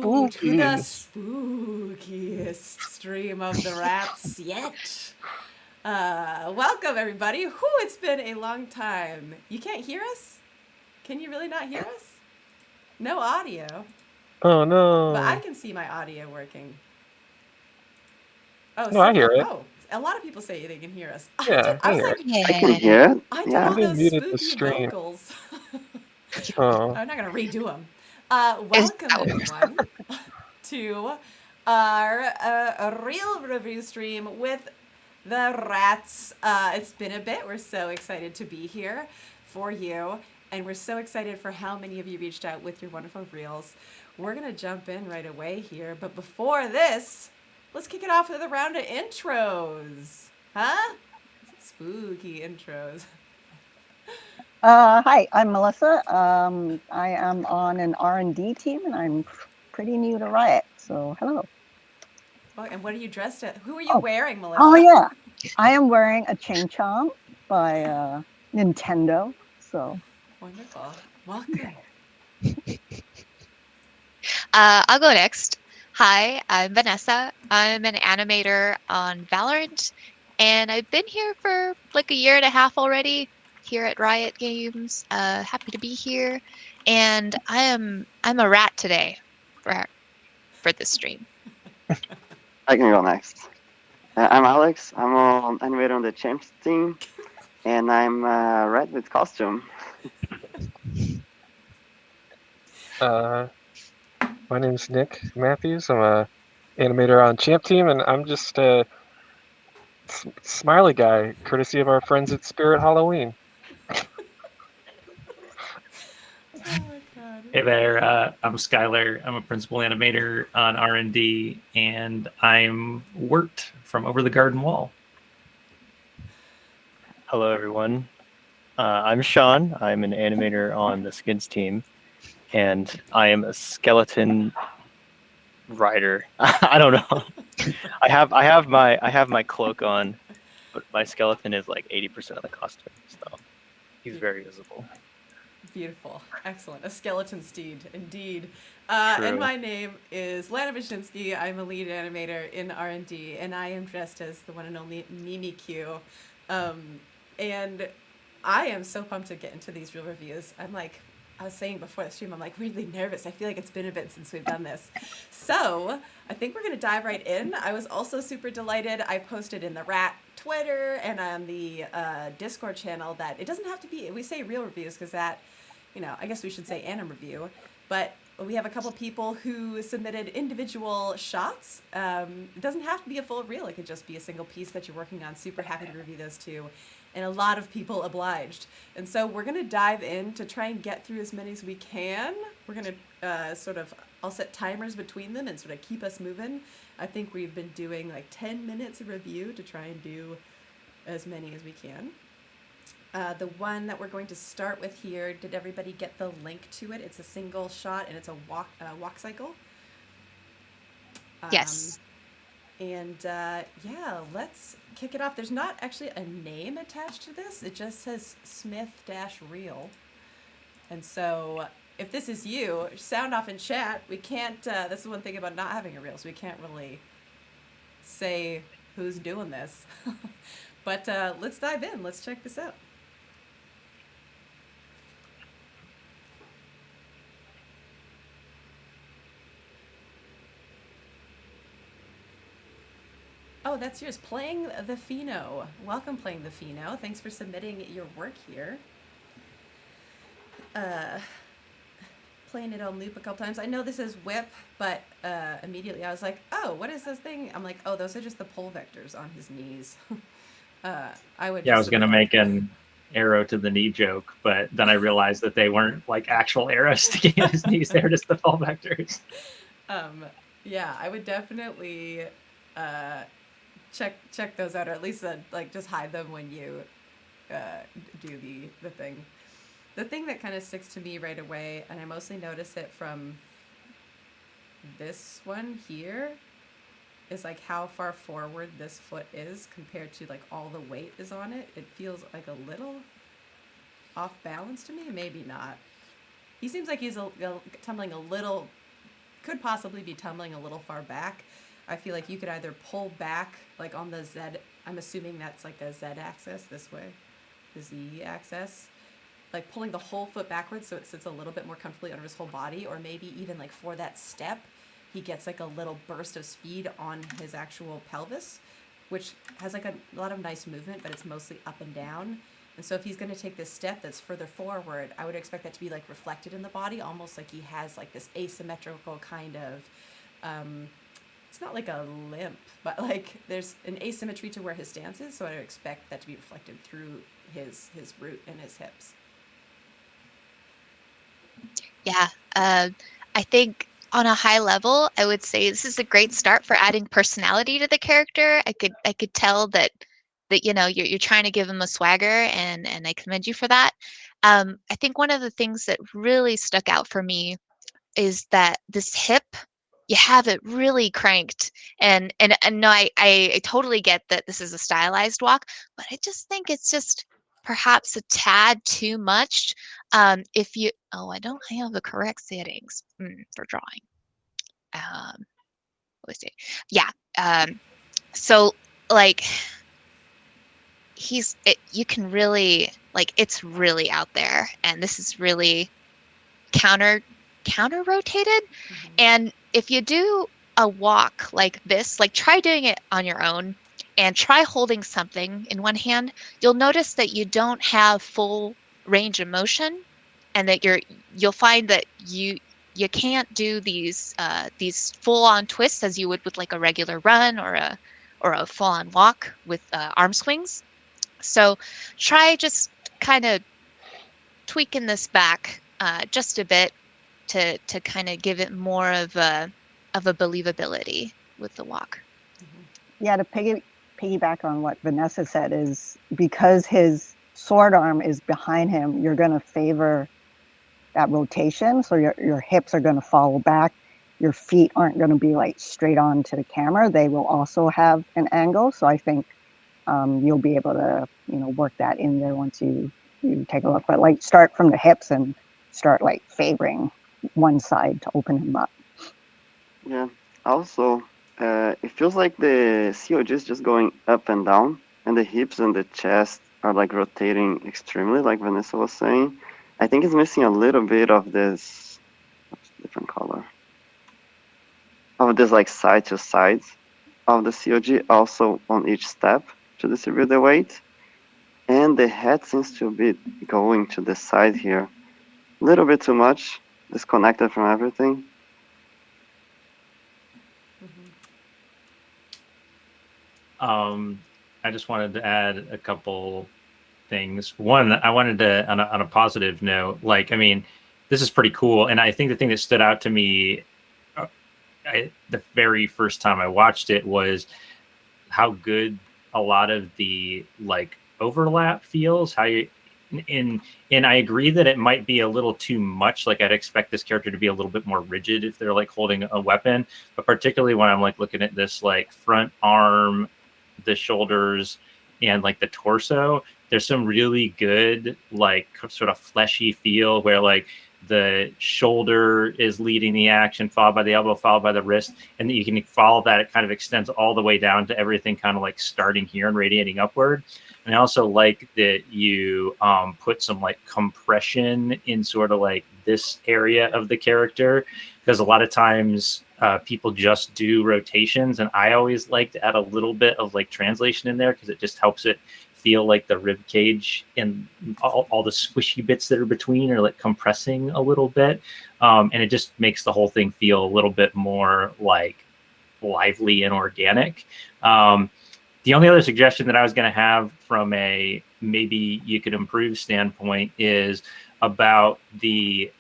to the Spooky. spookiest stream of the rats yet. Welcome, everybody. Whew, it's been a long time. You can't hear us? Can you really not hear us? No audio, Oh but I no. can see my audio working. Oh, No, I hear it. oh, a lot of people say they can hear us. Yeah, I I was hear like, it. Yeah. I can hear it. I did Yeah. all Somebody those muted the spooky stream. vocals. Oh. I'm not going to redo them. Is Welcome, everyone, to our real review stream with the rats. It's been a bit. We're so excited to be here for you. And we're so excited for how many of you reached out with your wonderful reels. We're going to jump in right away here. But before this, let's kick it off with a round of intros. Huh? Spooky intros. Hi, I'm Melissa. I am on an R&D team, and I'm pretty new to Riot. So, hello. Oh, and what are you dressed at? Who are you wearing, Melissa? Oh yeah, I am wearing a chain chomp by Nintendo. So Wonderful. Welcome. I'll go next. Hi, I'm Vanessa. I'm an animator on Valorant, and I've been here for like a year and a half already here at Riot Games. Happy to be here, and I'm a rat today for this stream. I can go next. I'm Alex. I'm an animator on the Champs team, and I'm red with costume. My name's Nick Matthews. I'm a animator on Champ Team, and I'm just a smiley guy, courtesy of our friends at Spirit Halloween. Oh my god. Hey there, I'm Skylar. I'm a principal animator on R&D, and I'm Wirt from Over the Garden Wall. Hello, everyone. I'm Sean. I'm an animator on the Skins team, and I am a skeleton rider. I don't know. I have my cloak on, but my skeleton is like 80% of the costume, so he's very visible. Beautiful. Excellent. A skeleton steed, indeed. And my name is Lana Wyszynski. I'm a lead animator in R&D, and I am dressed as the one and only Mimi Q. And I am so pumped to get into these real reviews. I was saying before the stream, I'm like weirdly nervous. I feel like it's been a bit since we've done this. So I think we're going to dive right in. I was also super delighted. I posted in the Rat Twitter and on the Discord channel that it doesn't have to be, we say real reviews because that, I guess we should say anim review. But we have a couple people who submitted individual shots. It doesn't have to be a full reel. It could just be a single piece that you're working on. Super happy to review those too. And a lot of people obliged. And so we're going to dive in to try and get through as many as we can. We're going to I'll set timers between them and sort of keep us moving. I think we've been doing like 10 minutes of review to try and do as many as we can. The one that we're going to start with here, did everybody get the link to it? It's a single shot and it's a walk cycle. Yes. And let's kick it off. There's not actually a name attached to this. It just says Smith-Reel. And so if this is you, sound off in chat. We can't, that's the one thing about not having a reel, so we can't really say who's doing this. But let's dive in. Let's check this out. Oh, that's yours. Playing the Pheno. Welcome, Playing the Pheno. Thanks for submitting your work here. Playing it on loop a couple times. I know this is whip, but immediately I was like, oh, what is this thing? I'm like, oh, those are just the pull vectors on his knees. I was going to make an arrow to the knee joke, but then I realized that they weren't like actual arrows sticking in his knees. They're just the pull vectors. I would definitely check those out, or at least just hide them when you do the thing. The thing that kind of sticks to me right away, and I mostly notice it from this one here, is like how far forward this foot is compared to like all the weight is on it. It feels like a little off balance to me. Maybe not. He seems like he's tumbling a little could possibly be tumbling a little far back. I feel like you could either pull back, like on the Z, I'm assuming that's like a Z axis this way, the Z axis, like pulling the whole foot backwards so it sits a little bit more comfortably under his whole body, or maybe even like for that step, he gets like a little burst of speed on his actual pelvis, which has like a lot of nice movement, but it's mostly up and down. And so if he's going to take this step that's further forward, I would expect that to be like reflected in the body, almost like he has like this asymmetrical kind of, it's not like a limp, but like there's an asymmetry to where his stance is. So I would expect that to be reflected through his root and his hips. Yeah, I think on a high level, I would say this is a great start for adding personality to the character. I could tell that you know you're trying to give him a swagger, and I commend you for that. I think one of the things that really stuck out for me is that this hip, you have it really cranked, and no, I totally get that this is a stylized walk, but I just think it's just perhaps a tad too much. If you, oh, I don't have the correct settings for drawing. Let's see. Yeah. So like you can really like it's really out there, and this is really counter rotated. And if you do a walk like this, like try doing it on your own and try holding something in one hand, you'll notice that you don't have full range of motion, and that you'll find that you can't do these full-on twists as you would with like a regular run or a full-on walk with arm swings. So try just kind of tweaking this back just a bit to kind of give it more of a believability with the walk. Yeah, to piggyback on what Vanessa said, is because his sword arm is behind him, you're going to favor that rotation. So your hips are going to follow back. Your feet aren't going to be like straight on to the camera. They will also have an angle. So I think you'll be able to, work that in there once you take a look. But like start from the hips and start like favoring one side to open him up. Yeah. Also, it feels like the COG is just going up and down, and the hips and the chest are like rotating extremely, like Vanessa was saying. I think it's missing a little bit of this different color. Of this like side to sides of the COG, also on each step to distribute the weight. And the head seems to be going to the side here. A little bit too much, disconnected from everything. I just wanted to add a couple things. One, I wanted to, on a positive note, like, I mean, this is pretty cool. And I think the thing that stood out to me the very first time I watched it was how good a lot of the like overlap feels. How you, and I agree that it might be a little too much. Like I'd expect this character to be a little bit more rigid if they're like holding a weapon, but particularly when I'm like looking at this like front arm, the shoulders, and like the torso, there's some really good like sort of fleshy feel where like the shoulder is leading the action, followed by the elbow, followed by the wrist, and you can follow that. It kind of extends all the way down to everything kind of like starting here and radiating upward. And I also like that you put some like compression in sort of like this area of the character, because a lot of times people just do rotations, and I always like to add a little bit of like translation in there because it just helps it feel like the rib cage and all the squishy bits that are between are like compressing a little bit, and it just makes the whole thing feel a little bit more like lively and organic. The only other suggestion that I was going to have from a maybe you could improve standpoint is about the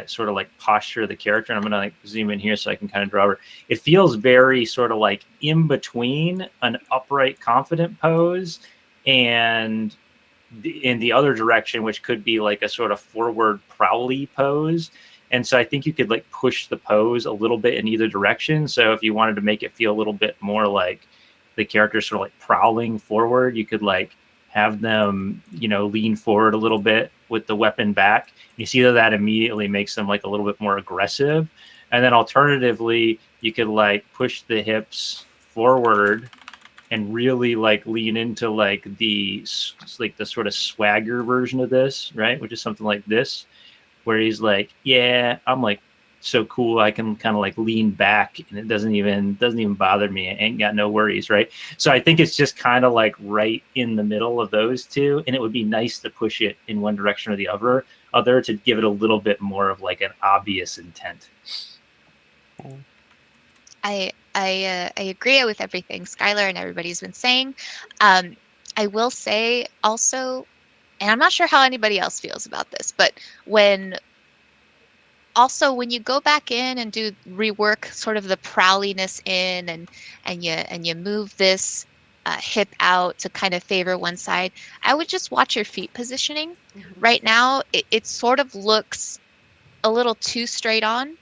sort of like posture of the character. And I'm going to like zoom in here so I can kind of draw over. It feels very sort of like in between an upright, confident pose and in the other direction, which could be like a sort of forward prowly pose. And so I think you could like push the pose a little bit in either direction. So if you wanted to make it feel a little bit more like the character sort of like prowling forward, you could like have them, lean forward a little bit with the weapon back. You see that immediately makes them like a little bit more aggressive. And then alternatively, you could like push the hips forward and really like lean into like the sort of swagger version of this, right? Which is something like this, where he's like, yeah, I'm like so cool, I can kind of like lean back and it doesn't even bother me. I ain't got no worries, right? So I think it's just kind of like right in the middle of those two, and it would be nice to push it in one direction or the other to give it a little bit more of like an obvious intent. I agree with everything Skylar and everybody's been saying. I will say also, and I'm not sure how anybody else feels about this, but when you go back in and do rework sort of the prowliness in and you move this hip out to kind of favor one side, I would just watch your feet positioning. Right now, it sort of looks a little too straight on,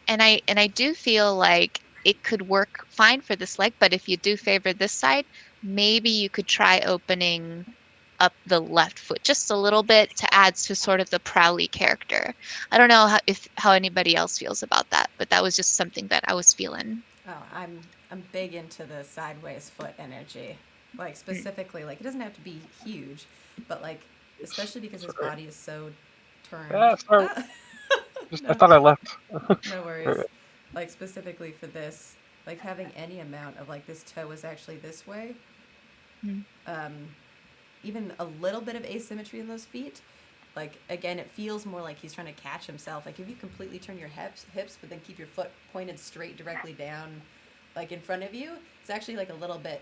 and I do feel like it could work fine for this leg, but if you do favor this side, maybe you could try opening up the left foot just a little bit to add to sort of the prowly character. I don't know how anybody else feels about that, but that was just something that I was feeling. Oh, I'm big into the sideways foot energy. Like specifically, like it doesn't have to be huge, but like especially because his body is so turned. Yeah, sorry. No. I thought I left. No worries. Like specifically for this, like having any amount of like this toe is actually this way. Even a little bit of asymmetry in those feet, like again, it feels more like he's trying to catch himself. Like if you completely turn your hips, but then keep your foot pointed straight directly down, like in front of you, it's actually like a little bit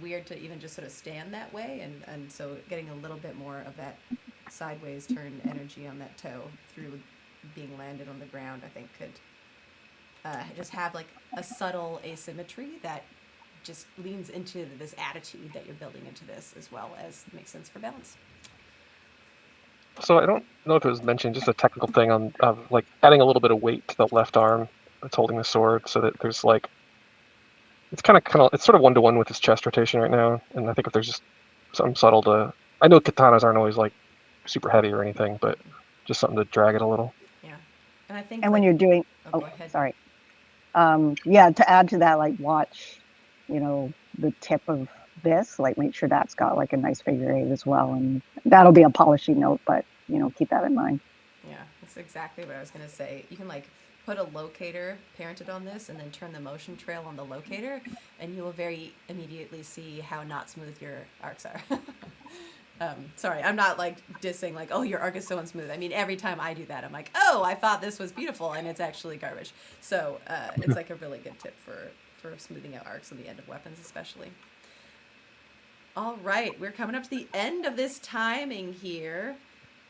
weird to even just sort of stand that way. And so getting a little bit more of that sideways turn energy on that toe through being landed on the ground, I think could just have like a subtle asymmetry that just leans into this attitude that you're building into this, as well as makes sense for balance. So I don't know if it was mentioned, just a technical thing on like adding a little bit of weight to the left arm that's holding the sword, so that there's like it's kind of it's sort of 1-to-1 with his chest rotation right now. And I think if there's just something subtle to, I know katanas aren't always like super heavy or anything, but just something to drag it a little. Yeah, and I think. And when you're doing, go ahead. Sorry. Yeah, to add to that, like watch, the tip of this, like make sure that's got like a nice figure eight as well, and that'll be a polishing note, but keep that in mind. Yeah, that's exactly what I was gonna say. You can like put a locator parented on this and then turn the motion trail on the locator, and you will very immediately see how not smooth your arcs are. Sorry, I'm not like dissing like, oh, your arc is so unsmooth. I mean, every time I do that, I'm like, oh, I thought this was beautiful, and it's actually garbage. So it's like a really good tip for smoothing out arcs on the end of weapons, especially. All right, we're coming up to the end of this timing here.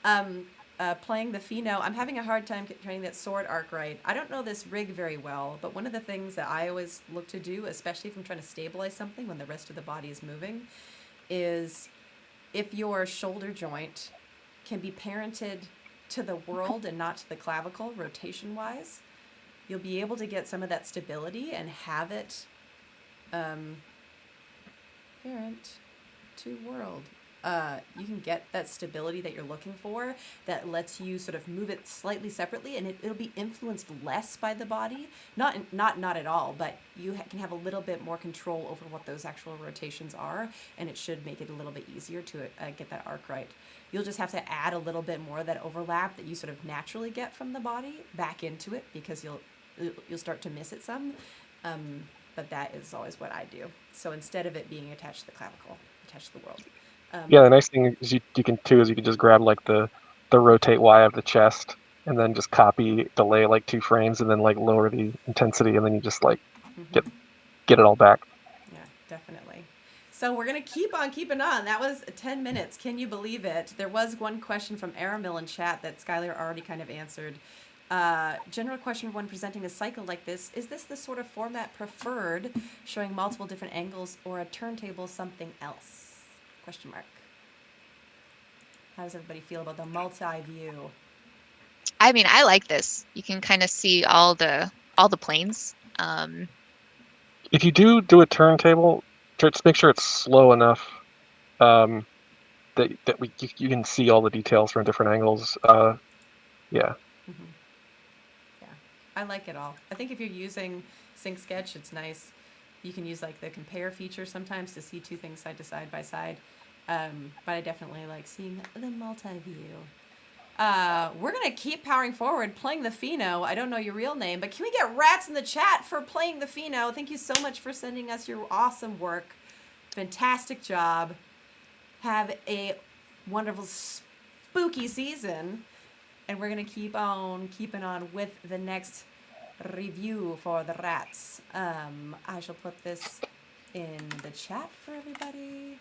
Playing the Pheno, I'm having a hard time getting that sword arc right. I don't know this rig very well, but one of the things that I always look to do, especially if I'm trying to stabilize something when the rest of the body is moving, is if your shoulder joint can be parented to the world and not to the clavicle, rotation-wise, you'll be able to get some of that stability and have it parent to world. You can get that stability that you're looking for that lets you sort of move it slightly separately, and it'll be influenced less by the body. Not at all, but you can have a little bit more control over what those actual rotations are, and it should make it a little bit easier to get that arc right. You'll just have to add a little bit more of that overlap that you sort of naturally get from the body back into it, because you'll start to miss it some. But that is always what I do. So instead of it being attached to the clavicle, attached to the world. Yeah, the nice thing is you can just grab like the rotate Y of the chest and then just copy, delay like 2 frames, and then like lower the intensity, and then you just like get it all back. Yeah, definitely. So we're gonna keep on keeping on. That was 10 minutes. Can you believe it? There was one question from Aramil in chat that Skylar already kind of answered. General question: when presenting a cycle like this, is this the sort of format preferred, showing multiple different angles, or a turntable something else? Question mark. How does everybody feel about the multi-view? I mean, I like this. You can kind of see all the planes. If you do a turntable, just make sure it's slow enough that you can see all the details from different angles. Yeah. Yeah, I like it all. I think if you're using Sync Sketch, it's nice. You can use like the compare feature sometimes to see two things side to side by side. But I definitely like seeing the multi-view. We're going to keep powering forward, playing the Pheno. I don't know your real name, but can we get rats in the chat for playing the Pheno? Thank you so much for sending us your awesome work. Fantastic job. Have a wonderful, spooky season. And we're going to keep on keeping on with the next review for the rats. I shall put this in the chat for everybody.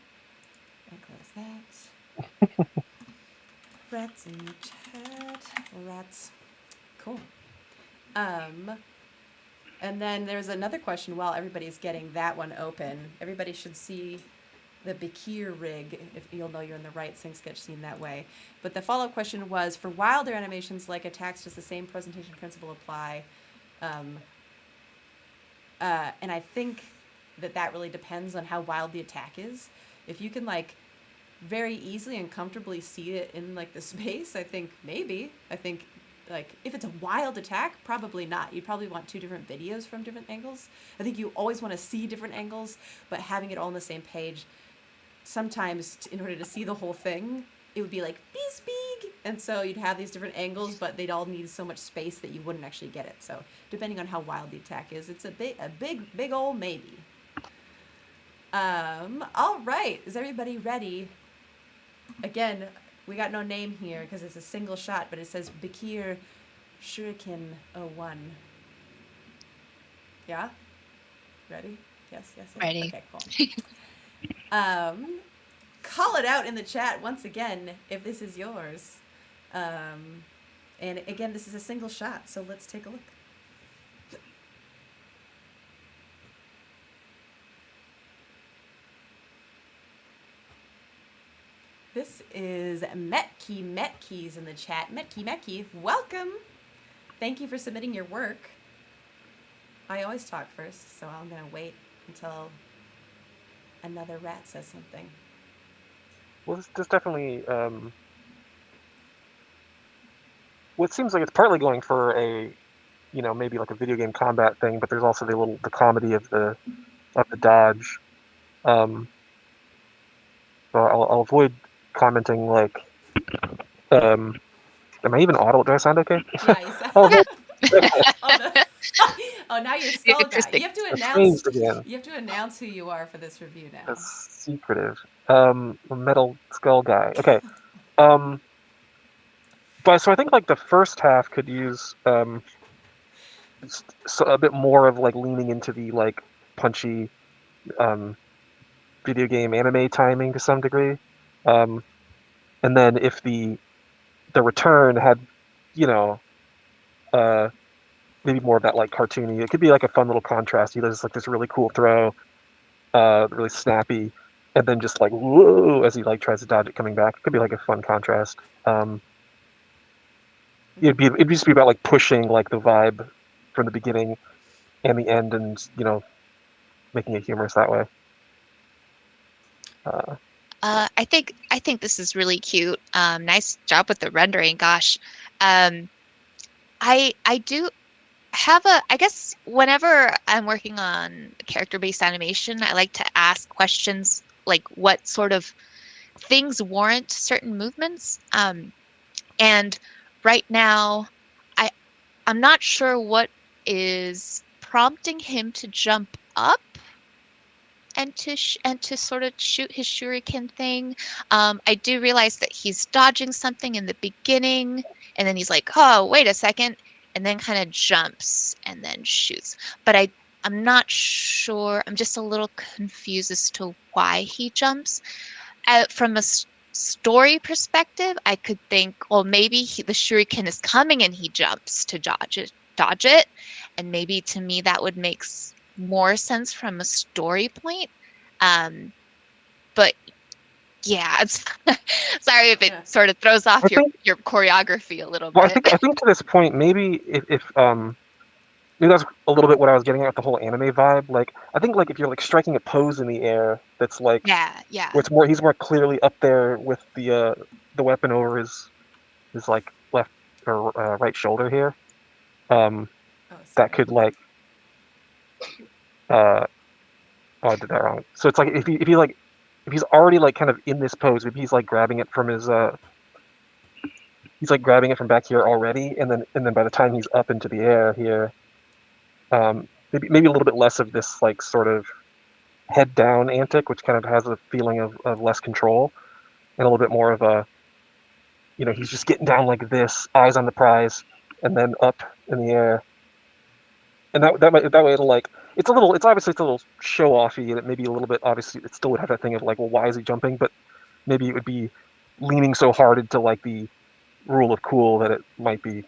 And close that. Rats in the chat. Rats. Cool. And then there's another question while everybody's getting that one open. Everybody should see the Bakir rig, if you'll know you're in the right Sync Sketch scene that way. But the follow-up question was, for wilder animations like attacks, does the same presentation principle apply? And I think that really depends on how wild the attack is. If you can like very easily and comfortably see it in like the space, I think maybe. I think like if it's a wild attack, probably not. You'd probably want two different videos from different angles. I think you always want to see different angles, but having it all on the same page, sometimes in order to see the whole thing, it would be like this big, and so you'd have these different angles, but they'd all need so much space that you wouldn't actually get it. So depending on how wild the attack is, it's a big old maybe. All right, is everybody ready? Again, we got no name here because it's a single shot, but it says Bakir Shuriken 01. Yeah? Ready? Yes. Ready. Okay, cool. Call it out in the chat once again if this is yours. And again, this is a single shot, so let's take a look. This is Metkeys in the chat. Metky, welcome. Thank you for submitting your work. I always talk first, so I'm going to wait until another rat says something. Well, this definitely, well, it seems like it's partly going for a, maybe like a video game combat thing, but there's also the comedy of the dodge. So I'll avoid commenting like, am I even audible? Do I sound okay? Yeah, you sound. Oh, now you're skull guy. You have to announce who you are for this review now. That's secretive. Metal skull guy. Okay. But so I think like the first half could use a bit more of like leaning into the like punchy video game anime timing to some degree. And then if the return had, maybe more of that like cartoony, it could be like a fun little contrast. There's like this really cool throw, really snappy, and then just like whoa as he like tries to dodge it coming back. It could be like a fun contrast. It'd just be about like pushing like the vibe from the beginning and the end, and making it humorous that way. I think this is really cute. Nice job with the rendering. Gosh, I do have I guess whenever I'm working on character-based animation, I like to ask questions like what sort of things warrant certain movements. And right now, I'm not sure what is prompting him to jump up and to sort of shoot his shuriken thing. I do realize that he's dodging something in the beginning, and then he's like, oh, wait a second, and then kind of jumps and then shoots. But I'm not sure. I'm just a little confused as to why he jumps. From a story perspective, I could think, well, maybe the shuriken is coming and he jumps to dodge it. And maybe to me that would make more sense from a story point. But yeah, I'm sorry if it sort of throws off your choreography a little bit. I think to this point, maybe if maybe that's a little bit what I was getting at with the whole anime vibe. Like, I think like if you're like striking a pose in the air, that's like yeah, where he's more clearly up there with the weapon over his like left or right shoulder here. that could like oh, I did that wrong. So it's like if he's already like kind of in this pose, if he's like grabbing it from his he's like grabbing it from back here already, and then by the time he's up into the air here, maybe a little bit less of this like sort of head down antic, which kind of has a feeling of less control, and a little bit more of a, he's just getting down like this, eyes on the prize, and then up in the air. And that way it'll like it's obviously a little show offy, and it may be a little bit, obviously it still would have that thing of like, well, why is he jumping? But maybe it would be leaning so hard into like the rule of cool that it might be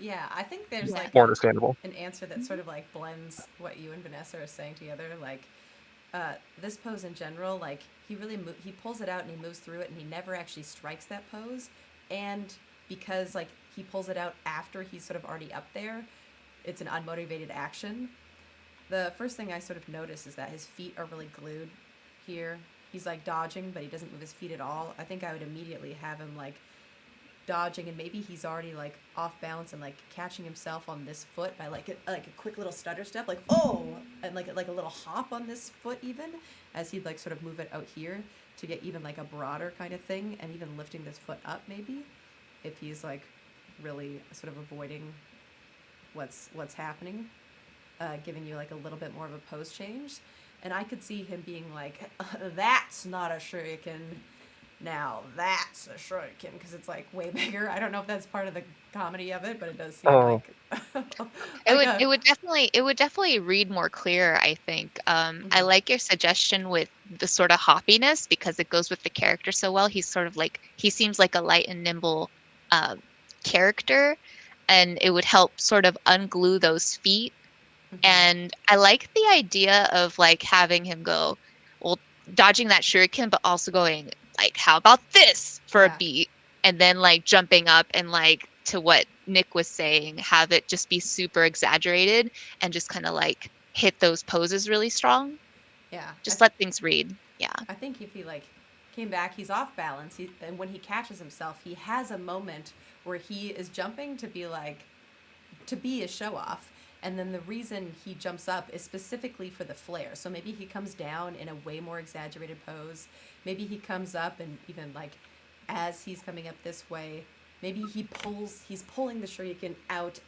Yeah, I think there's like more understandable. an answer that sort of like blends what you and Vanessa are saying together. Like this pose in general, like he really he pulls it out and he moves through it, and he never actually strikes that pose. And because like he pulls it out after he's sort of already up there, it's an unmotivated action. The first thing I sort of notice is that his feet are really glued here. He's like dodging, but he doesn't move his feet at all. I think I would immediately have him like dodging, and maybe he's already like off balance and like catching himself on this foot by like a quick little stutter step, like oh, and like a little hop on this foot, even as he'd like sort of move it out here to get even like a broader kind of thing, and even lifting this foot up maybe if he's like really sort of avoiding what's happening, giving you like a little bit more of a pose change. And I could see him being like, that's not a shuriken. Now that's a shuriken, because it's like way bigger. I don't know if that's part of the comedy of it, but it does seem like it would definitely read more clear, I think. I like your suggestion with the sort of hoppiness, because it goes with the character so well. He's sort of like, he seems like a light and nimble character, and it would help sort of unglue those feet. And I like the idea of like having him go, well, dodging that shuriken, but also going like, how about this for a beat, and then like jumping up and like, to what Nick was saying, have it just be super exaggerated and just kind of like hit those poses really strong. Yeah, just let things read. Yeah, I think if he like came back, he's off balance, and when he catches himself, he has a moment where he is jumping to be a show off. And then the reason he jumps up is specifically for the flare. So maybe he comes down in a way more exaggerated pose. Maybe he comes up, and even like as he's coming up this way, maybe he's pulling the shuriken out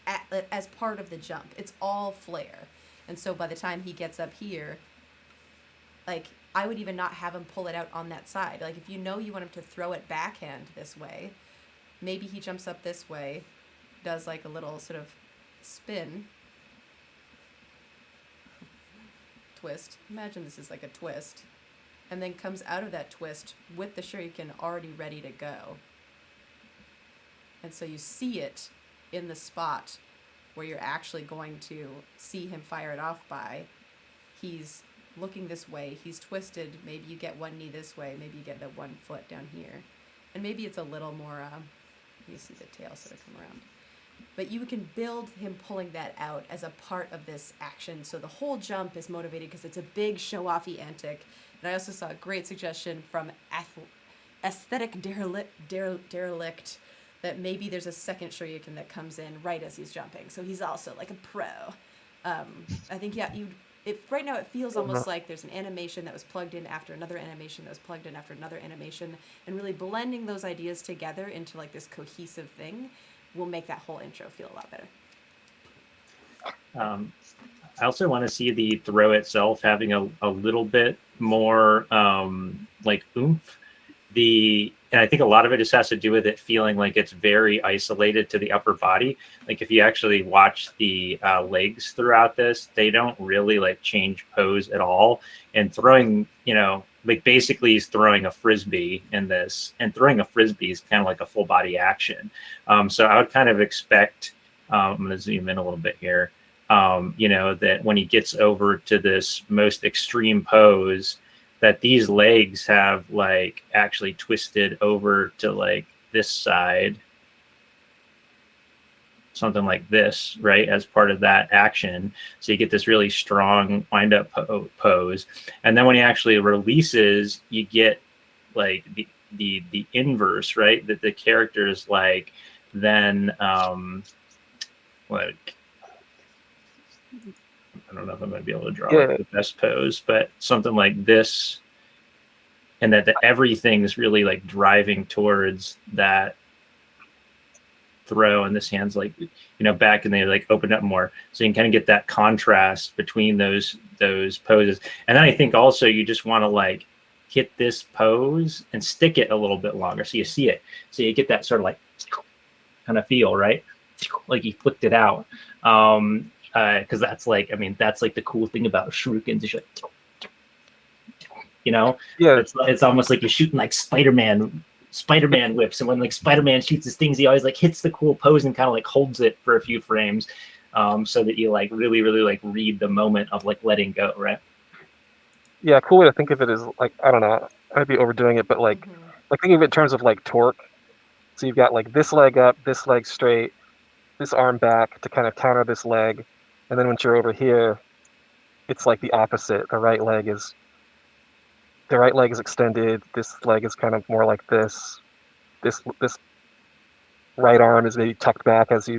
as part of the jump. It's all flare. And so by the time he gets up here, like I would even not have him pull it out on that side. Like if you want him to throw it backhand this way, maybe he jumps up this way, does like a little sort of spin, twist. Imagine this is like a twist, and then comes out of that twist with the shuriken already ready to go. And so you see it in the spot where you're actually going to see him fire it off by. He's looking this way, he's twisted, maybe you get one knee this way, maybe you get that one foot down here. And maybe it's a little more, you see the tail sort of come around. But you can build him pulling that out as a part of this action. So the whole jump is motivated because it's a big show-offy antic. And I also saw a great suggestion from Aesthetic Derelict that maybe there's a second shuriken that comes in right as he's jumping. So he's also like a pro. I think, right now it feels almost like there's an animation that was plugged in after another animation that was plugged in after another animation. And really blending those ideas together into like this cohesive thing will make that whole intro feel a lot better. I also want to see the throw itself having a little bit more like oomph. And I think a lot of it just has to do with it feeling like it's very isolated to the upper body. Like if you actually watch the legs throughout this, they don't really like change pose at all. And throwing, like basically he's throwing a frisbee in this, and throwing a frisbee is kind of like a full body action. So I would kind of expect, I'm going to zoom in a little bit here, that when he gets over to this most extreme pose, that these legs have like actually twisted over to like this side, something like this, right, as part of that action. So you get this really strong wind up pose. And then when he actually releases, you get like the inverse, right? That the character is like, then like I don't know if I'm going to be able to draw Yeah. like the best pose, but something like this, and that everything's really like driving towards that throw, and this hand's like, back, and they like open up more, so you can kind of get that contrast between those poses. And then I think also you just want to like hit this pose and stick it a little bit longer, so you see it, so you get that sort of like kind of feel, right? Like you flicked it out. Because that's like, that's like the cool thing about shurikens. It's like, Yeah. It's almost like you're shooting like Spider-Man whips, and when like Spider-Man shoots his things, he always like hits the cool pose and kind of like holds it for a few frames, so that you like really like read the moment of like letting go, right? Yeah, a cool way to think of it is like, I don't know, I'd be overdoing it, but like think of it in terms of like torque. So you've got like this leg up, this leg straight, this arm back to kind of counter this leg, and then once you're over here, it's like the opposite. The right leg is extended. This leg is kind of more like this. This right arm is maybe tucked back as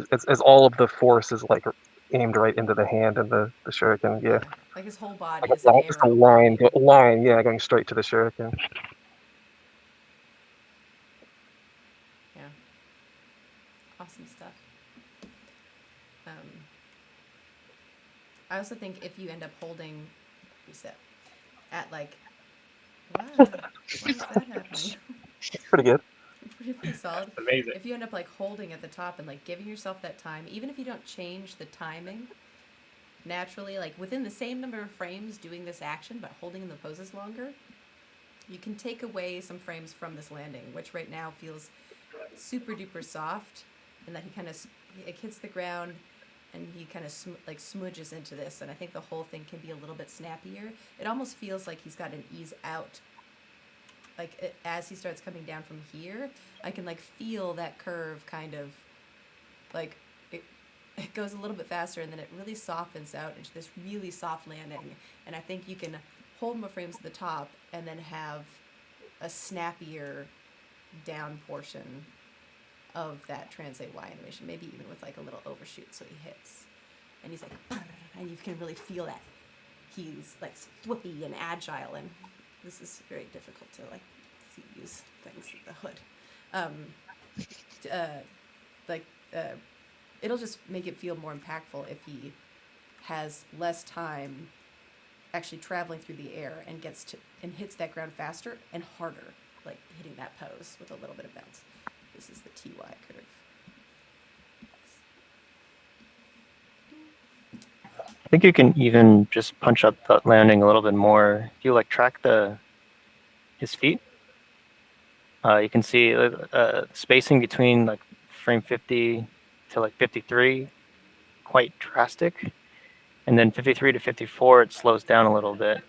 all of the force is like aimed right into the hand and the shuriken. Yeah. Like his whole body Like is an just a arrow. line, yeah, going straight to the shuriken. Yeah. Awesome stuff. I also think if you end up holding reset at like, wow, why is that happening? Pretty good. Pretty solid. Amazing. If you end up like holding at the top and like giving yourself that time, even if you don't change the timing, naturally, like within the same number of frames doing this action, but holding in the poses longer, you can take away some frames from this landing, which right now feels super duper soft, and that he kind of hits the ground and he kind of smudges into this, and I think the whole thing can be a little bit snappier. It almost feels like he's got an ease out. Like as he starts coming down from here, I can like feel that curve kind of like it goes a little bit faster, and then it really softens out into this really soft landing. And I think you can hold more frames at the top and then have a snappier down portion of that translate Y animation, maybe even with like a little overshoot, so he hits and he's like, and you can really feel that he's like thwippy and agile, and this is very difficult to like see use things with the hood. It'll just make it feel more impactful if he has less time actually traveling through the air and hits that ground faster and harder, like hitting that pose with a little bit of bounce. This is the TY curve. I think you can even just punch up that landing a little bit more. If you like track his feet, you can see spacing between like frame 50 to like 53, quite drastic. And then 53 to 54, it slows down a little bit.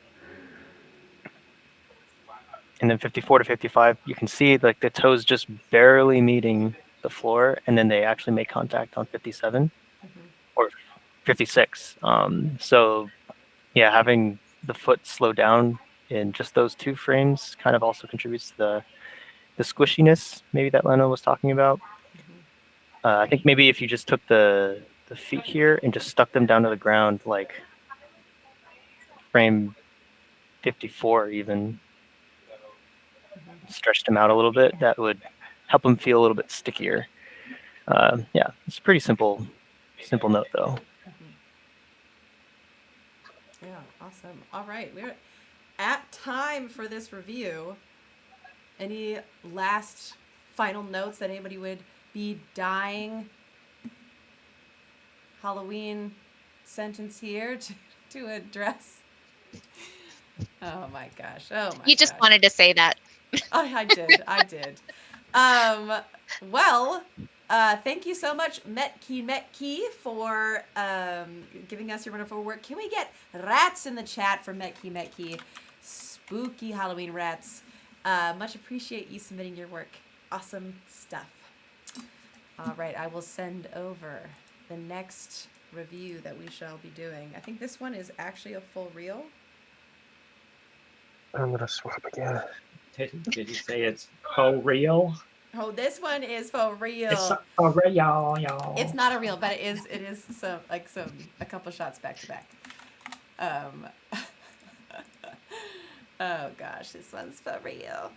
And then 54 to 55, you can see like the toes just barely meeting the floor, and then they actually make contact on 57 or 56. So yeah, having the foot slow down in just those 2 frames kind of also contributes to the squishiness maybe that Leno was talking about. I think maybe if you just took the feet here and just stuck them down to the ground, like frame 54 even, stretched them out a little bit, that would help them feel a little bit stickier. Yeah, it's a pretty simple note though. Yeah, awesome. All right, we're at time for this review. Any last final notes that anybody would be dying Halloween sentence here to address? Oh my gosh. You just wanted to say that. I did. Well, thank you so much, Metki, for giving us your wonderful work. Can we get rats in the chat for Metki? Spooky Halloween rats. Much appreciate you submitting your work. Awesome stuff. All right, I will send over the next review that we shall be doing. I think this one is actually a full reel. I'm gonna swap again. Did you say it's real? Oh, this one is for real. It's for real, y'all. It's not a real, but it is a couple shots back to back. Oh gosh, this one's for real.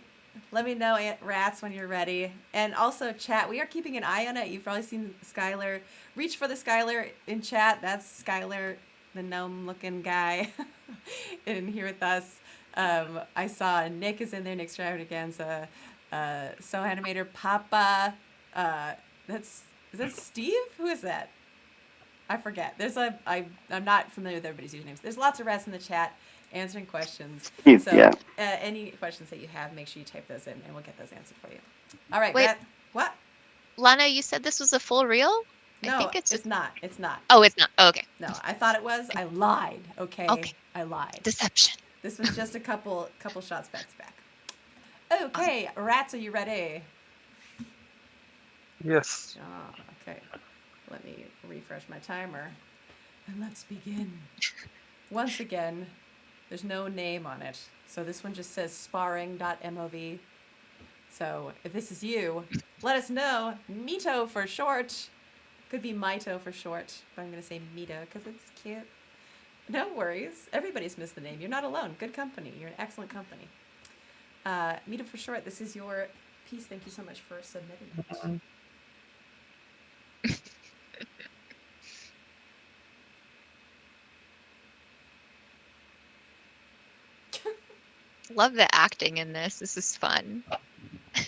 Let me know, Aunt Rats, when you're ready. And also, chat, we are keeping an eye on it. You've probably seen Skylar. Reach for the Skylar in chat. That's Skylar, the gnome-looking guy in here with us. I saw Nick is in there, Nick Extravaganza. So Animator Papa. Is that Steve? Who is that? I forget. I'm not familiar with everybody's usernames. There's lots of rats in the chat answering questions. So Yeah. Any questions that you have, make sure you type those in and we'll get those answered for you. All right. Wait. What? Lana, you said this was a full reel? No, I think it's not. It's not. Oh, it's not. Oh, okay. No, I thought it was. I lied. Okay. Okay. I lied. Deception. This was just a couple shots back to back. Okay, awesome. Rats, are you ready? Yes. Oh, okay. Let me refresh my timer. And let's begin. Once again, there's no name on it. So this one just says sparring.mov. So if this is you, let us know. Mito for short. Could be Mito for short, but I'm going to say Mito because it's cute. No worries. Everybody's missed the name. You're not alone. Good company. You're an excellent company. Mito for short, this is your piece. Thank you so much for submitting it. Love the acting in this. This is fun. It's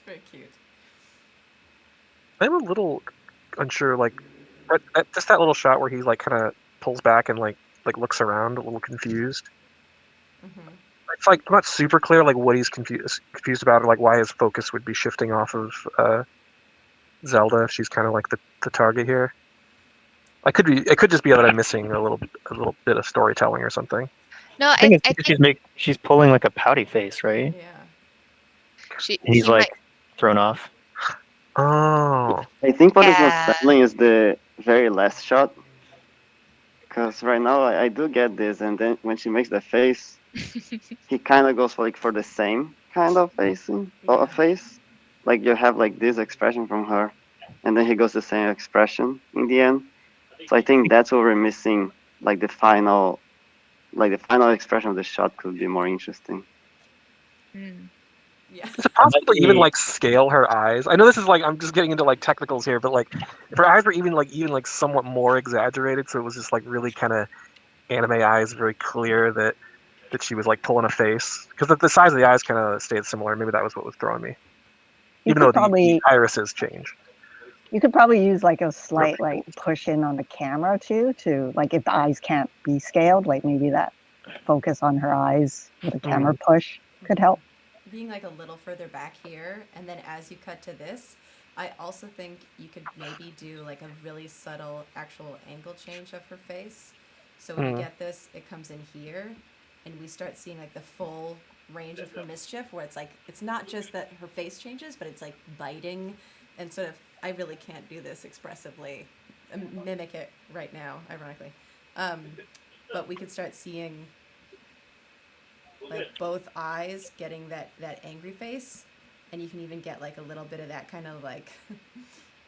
very cute. I'm a little unsure, like, just that little shot where he like kind of pulls back and like looks around, a little confused. Mm-hmm. It's like not super clear, like what he's confused about, or like why his focus would be shifting off of Zelda if she's kind of like the target here. It could just be that I'm missing a little bit of storytelling or something. No, I think she's pulling like a pouty face, right? Yeah. And he's like thrown off. Oh. I think what is not selling is the very last shot. Because right now I do get this, and then when she makes the face, he kind of goes for the same kind of face. Like you have like this expression from her, and then he goes the same expression in the end. So I think that's what we're missing. Like the final expression of the shot could be more interesting. Mm. Yeah. Is it possible to even like scale her eyes? I know this is like I'm just getting into like technicals here, but like if her eyes were even somewhat more exaggerated, so it was just like really kind of anime eyes, very clear that she was like pulling a face, because the size of the eyes kind of stayed similar. Maybe that was what was throwing me, even though the irises change. You could probably use like a slight like push in on the camera too, to like if the eyes can't be scaled, like maybe that focus on her eyes with a camera push could help. Being like a little further back here, and then as you cut to this, I also think you could maybe do like a really subtle actual angle change of her face. So when you get this, it comes in here, and we start seeing like the full range of her mischief, where it's like it's not just that her face changes, but it's like biting and sort of. I really can't do this expressively, mimic it right now, ironically, but we could start seeing like both eyes getting that angry face, and you can even get like a little bit of that kind of like,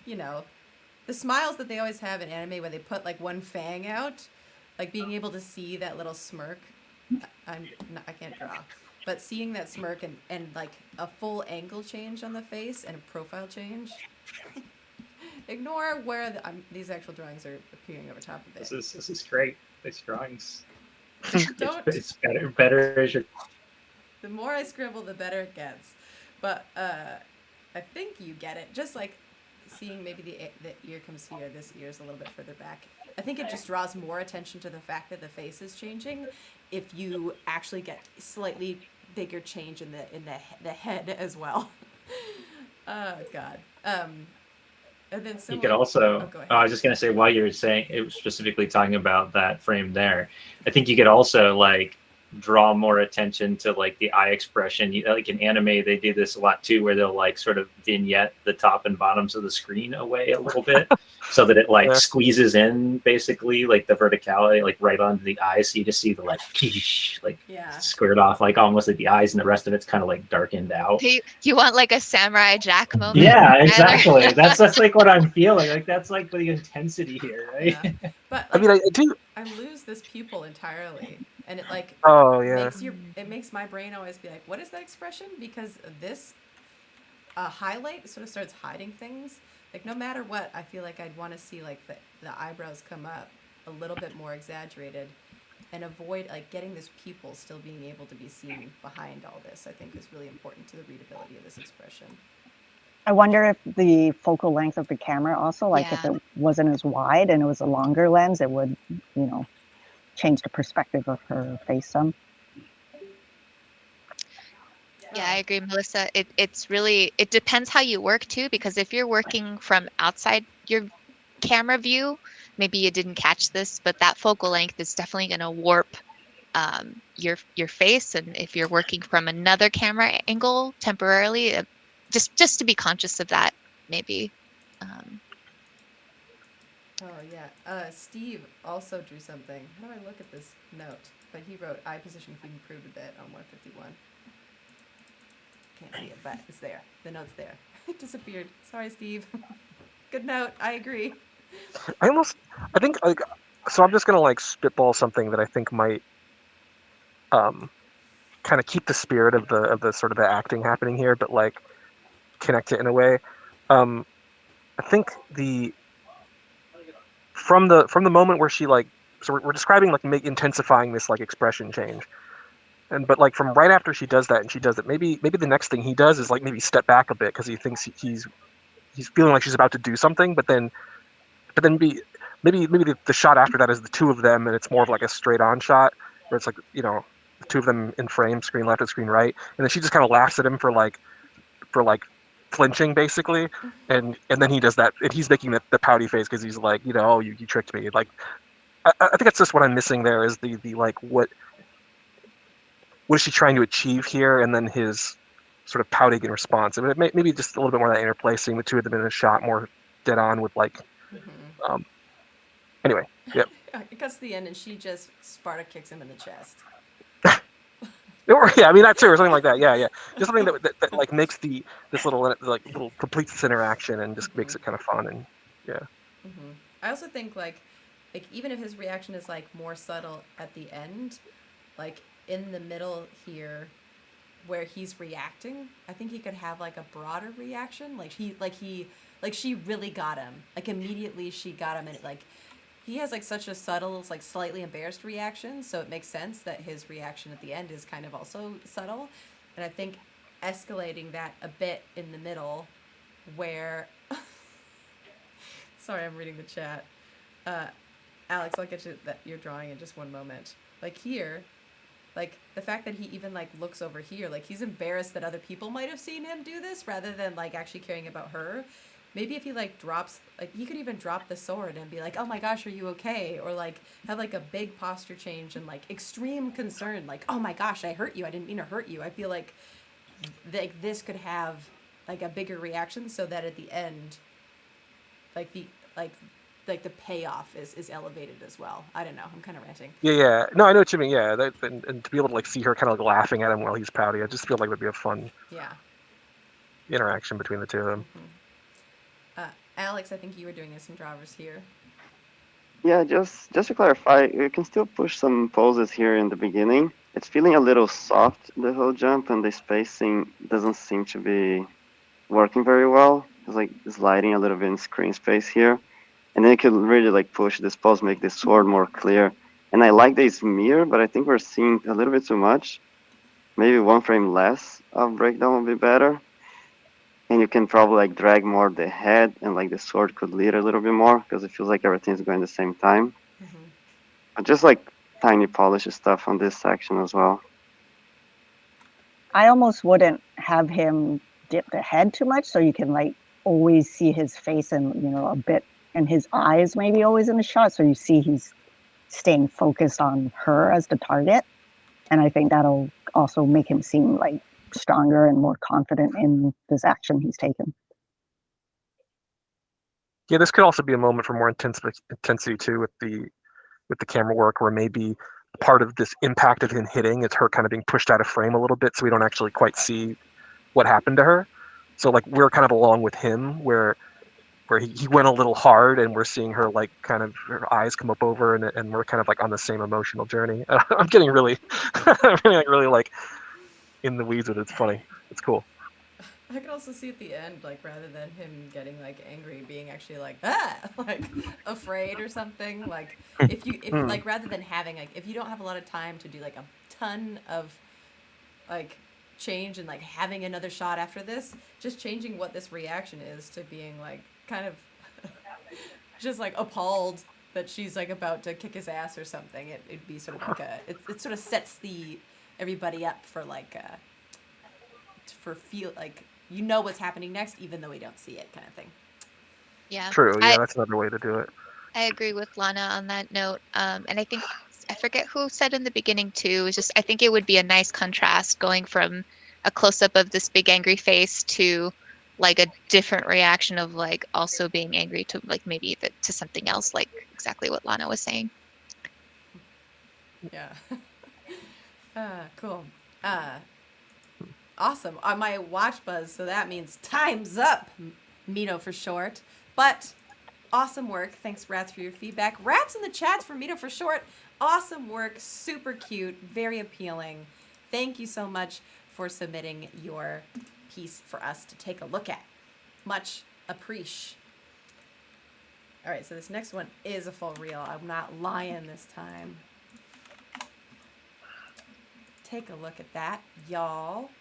the smiles that they always have in anime where they put like one fang out, like being able to see that little smirk. I can't draw, but seeing that smirk and like a full angle change on the face and a profile change. Ignore where these actual drawings are appearing over top of it. This is great. These drawings. It's better as your. The more I scribble, the better it gets. But I think you get it. Just like seeing maybe the ear comes here. This ear's a little bit further back. I think it just draws more attention to the fact that the face is changing. If you actually get slightly bigger change in the head as well. Oh God. And then you could also. I was just gonna say, while you were saying it was specifically talking about that frame there, I think you could also like draw more attention to like the eye expression. Like in anime, they do this a lot too, where they'll like sort of vignette the top and bottoms of the screen away a little bit, so that it like squeezes in basically like the verticality like right onto the eyes, so you just see the like like squared off like almost like the eyes, and the rest of it's kind of like darkened out. You want like a Samurai Jack moment? Yeah, exactly. that's like what I'm feeling. Like that's like the intensity here, right? Yeah. But like, I mean, I do. I lose this pupil entirely, and it like makes my brain always be like, what is that expression? Because this highlight sort of starts hiding things. Like no matter what, I feel like I'd want to see like the eyebrows come up a little bit more exaggerated, and avoid like getting this pupil still being able to be seen behind all this. I think is really important to the readability of this expression. I wonder if the focal length of the camera also, like if it wasn't as wide and it was a longer lens, it would, you know, change the perspective of her face some. Yeah, I agree, Melissa. It's really, it depends how you work too, because if you're working from outside your camera view, maybe you didn't catch this, but that focal length is definitely going to warp your face. And if you're working from another camera angle temporarily, just to be conscious of that, maybe. Oh yeah. Steve also drew something. How do I look at this note? But he wrote eye position could be improved a bit on 151. Can't see it, but it's there. The note's there. It disappeared. Sorry, Steve. Good note. I agree. I think like, so I'm just gonna like spitball something that I think might kind of keep the spirit of the sort of the acting happening here, but like connect it in a way. I think from the moment where she like, so we're describing like intensifying this like expression change, but like from right after she does that and she does it, maybe the next thing he does is like maybe step back a bit because he thinks he's feeling like she's about to do something, but then maybe the shot after that is the two of them and it's more of like a straight on shot where it's like, you know, the two of them in frame, screen left and screen right, and then she just kind of laughs at him for like flinching basically, and then he does that and he's making the pouty face because he's like, you know, oh, you tricked me. Like I think that's just what I'm missing there is the like what is she trying to achieve here, and then his sort of pouting in response. I mean, maybe just a little bit more of that interplay, seeing the two of them in a shot more dead on with like anyway, yeah. It cuts to the end and she just Sparta kicks him in the chest. Yeah, I mean that too, or something like that. Yeah. Just something that like makes this little completes this interaction and just makes it kind of fun and yeah. I also think like even if his reaction is like more subtle at the end, like in the middle here, where he's reacting, I think he could have like a broader reaction. Like she really got him. Like immediately she got him, and like he has like such a subtle, like slightly embarrassed reaction, so it makes sense that his reaction at the end is kind of also subtle. And I think escalating that a bit in the middle, where sorry, I'm reading the chat. Alex, I'll get you that you're drawing in just one moment. Like here, like the fact that he even like looks over here, like he's embarrassed that other people might have seen him do this rather than like actually caring about her. Maybe if he like drops, like he could even drop the sword and be like, oh my gosh, are you okay? Or like have like a big posture change and like extreme concern, like, oh my gosh, I hurt you. I didn't mean to hurt you. I feel like this could have like a bigger reaction so that at the end, like the payoff is elevated as well. I don't know. I'm kind of ranting. Yeah. No, I know what you mean. Yeah, and to be able to like see her kind of like laughing at him while he's pouty, I just feel like it would be a fun interaction between the two of them. Alex, I think you were doing some drawers here. Yeah, just to clarify, you can still push some poses here in the beginning. It's feeling a little soft, the whole jump, and the spacing doesn't seem to be working very well. It's like sliding a little bit in screen space here. And then you can really like push this pose, make this sword more clear. And I like this mirror, but I think we're seeing a little bit too much. Maybe one frame less of breakdown would be better. And you can probably like drag more the head, and like the sword could lead a little bit more because it feels like everything's going at the same time. But just like tiny polish stuff on this section as well. I almost wouldn't have him dip the head too much, so you can like always see his face and, you know, a bit, and his eyes maybe always in the shot, so you see he's staying focused on her as the target. And I think that'll also make him seem like stronger and more confident in this action he's taken. Yeah, this could also be a moment for more intensity too with the camera work, where maybe part of this impact of him hitting is her kind of being pushed out of frame a little bit, so we don't actually quite see what happened to her. So like we're kind of along with him, where he went a little hard, and we're seeing her like kind of her eyes come up over, and we're kind of like on the same emotional journey. I'm getting really, really like in the weeds with it. It's funny. It's cool. I could also see at the end, like, rather than him getting like angry, being actually like like afraid or something. Like if like rather than having like if you don't have a lot of time to do like a ton of like change and like having another shot after this, just changing what this reaction is to being like kind of just like appalled that she's like about to kick his ass or something. It'd be sort of like it sort of sets everybody up for like for feel like you know what's happening next even though we don't see it, kind of thing. Yeah. True. Yeah, that's another way to do it. I agree with Lana on that note. And I think I forget who said in the beginning too. It's just I think it would be a nice contrast going from a close up of this big angry face to like a different reaction of like also being angry to like maybe to something else, like exactly what Lana was saying. Yeah. Cool. Awesome. On my watch buzz, so that means time's up, Mito for short. But awesome work. Thanks, Rats, for your feedback. Rats in the chats for Mito for short. Awesome work. Super cute. Very appealing. Thank you so much for submitting your piece for us to take a look at. Much appreciate. All right, so this next one is a full reel. I'm not lying this time. Take a look at that, y'all.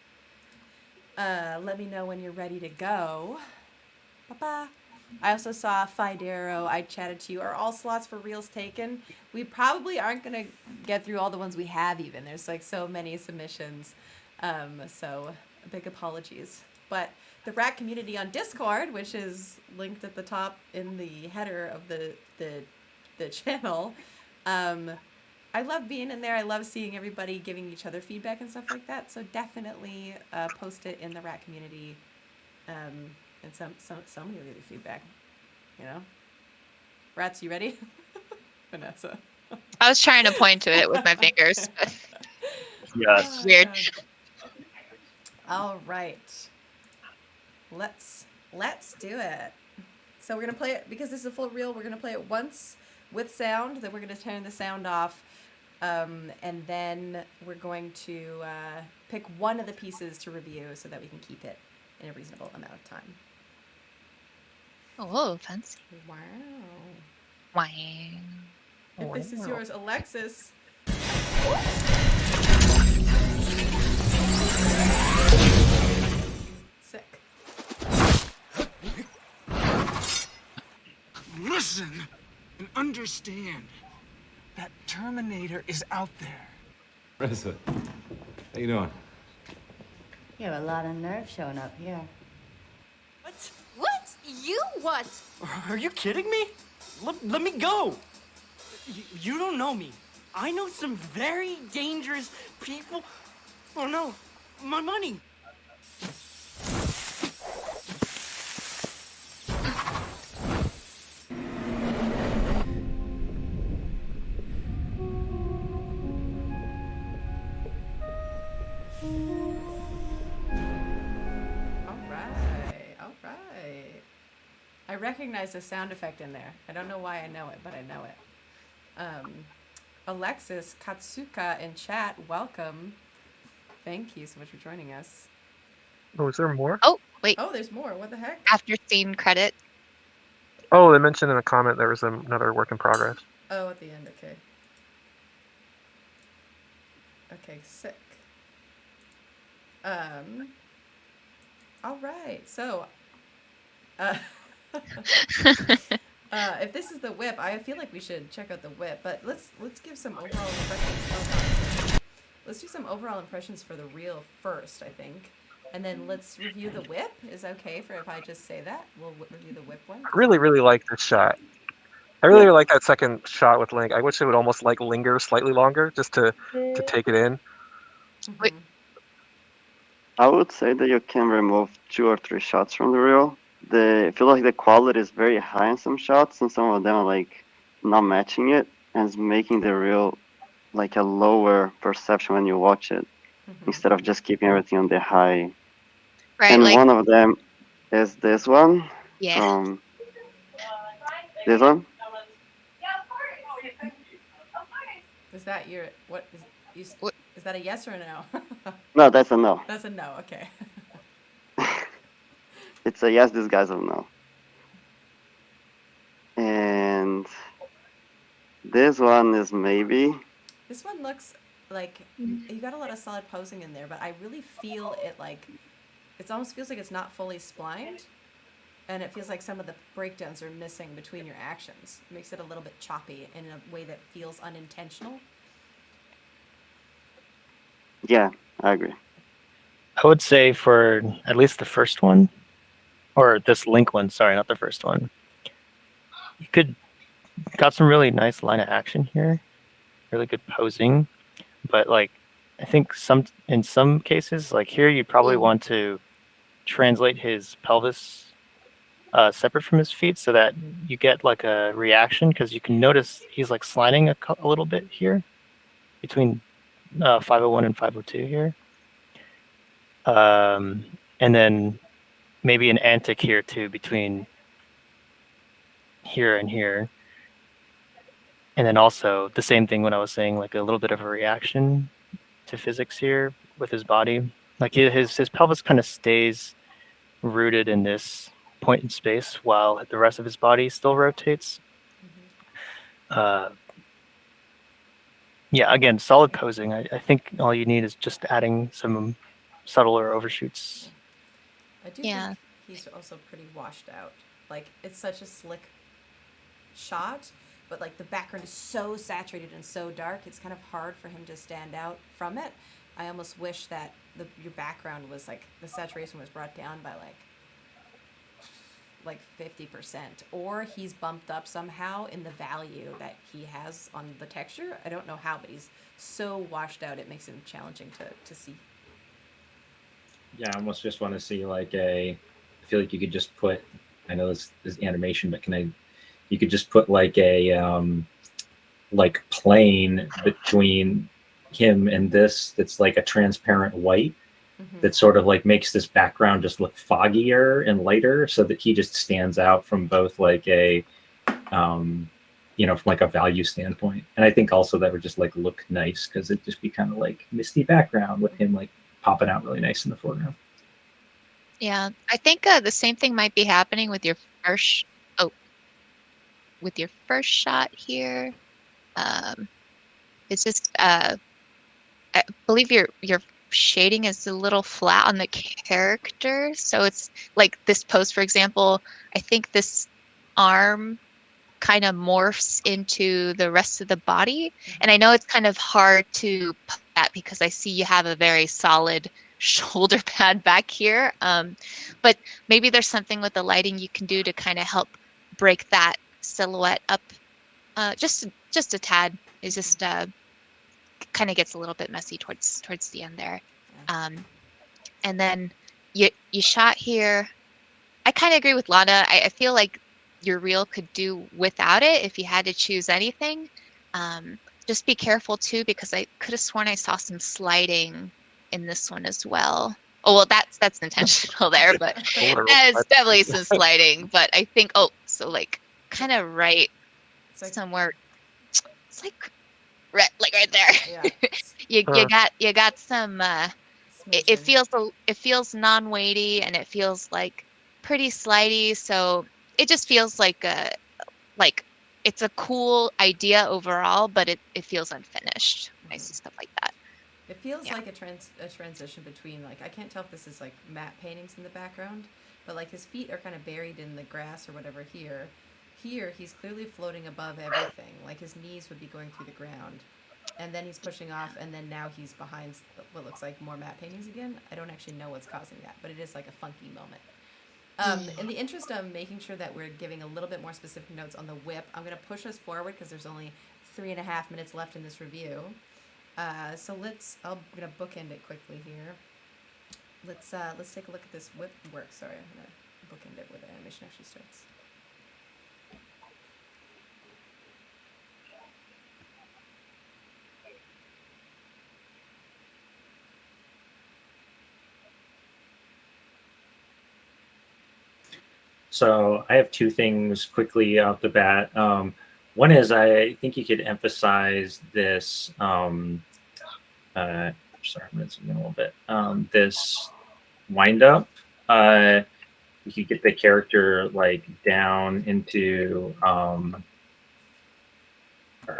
Let me know when you're ready to go. Bye-bye. I also saw Fidero. I chatted to you. Are all slots for reels taken? We probably aren't going to get through all the ones we have even. There's like so many submissions. So big apologies. But the Rat community on Discord, which is linked at the top in the header of the channel, I love being in there. I love seeing everybody giving each other feedback and stuff like that. So definitely post it in the Rat community. And somebody will give you feedback, you know? Rats, you ready? Vanessa. I was trying to point to it with my fingers. Yes. Weird. All right. Let's do it. So we're going to play it, because this is a full reel, we're going to play it once with sound, then we're going to turn the sound off, and then we're going to pick one of the pieces to review so that we can keep it in a reasonable amount of time. Oh, fancy. Wow. Wow. If this is yours, Alexis. Sick. Listen and understand that Terminator is out there. Marissa, how you doing? You have a lot of nerve showing up here. What? What? You what? Are you kidding me? Let me go. You don't know me. I know some very dangerous people. Oh no, my money. I recognize the sound effect in there. I don't know why I know it, but I know it. Alexis, Katsuka in chat, welcome. Thank you so much for joining us. Oh, is there more? Oh, wait. Oh, there's more. What the heck? After scene credit. Oh, they mentioned in a comment there was another work in progress. Oh, at the end. Okay. Okay, sick. All right. So, if this is the whip, I feel like we should check out the whip. But let's give some overall impressions. Let's do some overall impressions for the reel first, I think, and then let's review the whip. Is that okay for if I just say that? We'll review the whip one. I really like this shot. I really like that second shot with Link. I wish it would almost like linger slightly longer just to take it in. Mhm. I would say that you can remove 2 or 3 shots from the reel. I feel like the quality is very high in some shots, and some of them are like not matching it, and it's making the reel like a lower perception when you watch it, Mhm. instead of just keeping everything on the high. Right, And like one of them is this one yeah. from this one. Is that your what is What- is that a yes or a no? No, that's a no. That's a no. Okay. It's a yes disguise of no. And this one is maybe. This one looks like you got a lot of solid posing in there, but I really feel it like it almost feels like it's not fully splined, and it feels like some of the breakdowns are missing between your actions. It makes it a little bit choppy in a way that feels unintentional. Yeah, I agree. I would say for at least the first one, or this link one, sorry, not the first one. You got some really nice line of action here, really good posing, but like I think in some cases, like here, you probably want to translate his pelvis separate from his feet so that you get like a reaction, because you can notice he's like sliding a little bit here between 501 and 502 here. And then maybe an antic here too between here and here. And then also the same thing when I was saying, like a little bit of a reaction to physics here with his body. Like his pelvis kind of stays rooted in this point in space while the rest of his body still rotates. Yeah, again, solid posing. I think all you need is just adding some subtler overshoots. I do Yeah. think he's also pretty washed out. Like it's such a slick shot, but like the background is so saturated and so dark, it's kind of hard for him to stand out from it. I almost wish that your background was like the saturation was brought down by like 50%, or he's bumped up somehow in the value that he has on the texture. I don't know how, but he's so washed out it makes him challenging to see. Yeah, I almost just want to see like I feel like you could just put, I know this is animation, but you could just put like a like plane between him and this that's like a transparent white that sort of like makes this background just look foggier and lighter, so that he just stands out from both like a from like a value standpoint. And I think also that would just like look nice, because it'd just be kind of like misty background with him like popping out really nice in the foreground. Yeah, I think the same thing might be happening with your first shot here. It's just I believe your shading is a little flat on the character, so it's like this pose, for example. I think this arm kind of morphs into the rest of the body, and I know it's kind of hard to put that because I see you have a very solid shoulder pad back here, but maybe there's something with the lighting you can do to kind of help break that silhouette up just a tad. It's just kind of gets a little bit messy towards the end there. And then you shot here. I kind of agree with Lana. I feel like your reel could do without it if you had to choose anything. Just be careful too, because I could have sworn I saw some sliding in this one as well. Oh well, that's intentional there, but there's definitely some sliding. But I think so like kind of right somewhere. It's like right there. Yeah. you got some. It feels non-weighty, and it feels like pretty slidey. So it just feels like it's a cool idea overall, but it feels unfinished. I see stuff like that. It feels like a transition between, like, I can't tell if this is like matte paintings in the background, but like his feet are kind of buried in the grass or whatever here. Here he's clearly floating above everything, like his knees would be going through the ground, and then he's pushing off, and then now he's behind what looks like more matte paintings again. I don't actually know what's causing that, but it is like a funky moment. In the interest of making sure that we're giving a little bit more specific notes on the whip, I'm going to push us forward because there's only 3.5 minutes left in this review. So I'm gonna bookend it quickly here. Let's take a look at this whip work. Sorry, I'm gonna bookend it where the animation actually starts. So I have two things quickly out the bat. One is I think you could emphasize this. Sorry, I'm going to zoom in a little bit. This wind up. You could get the character like down into right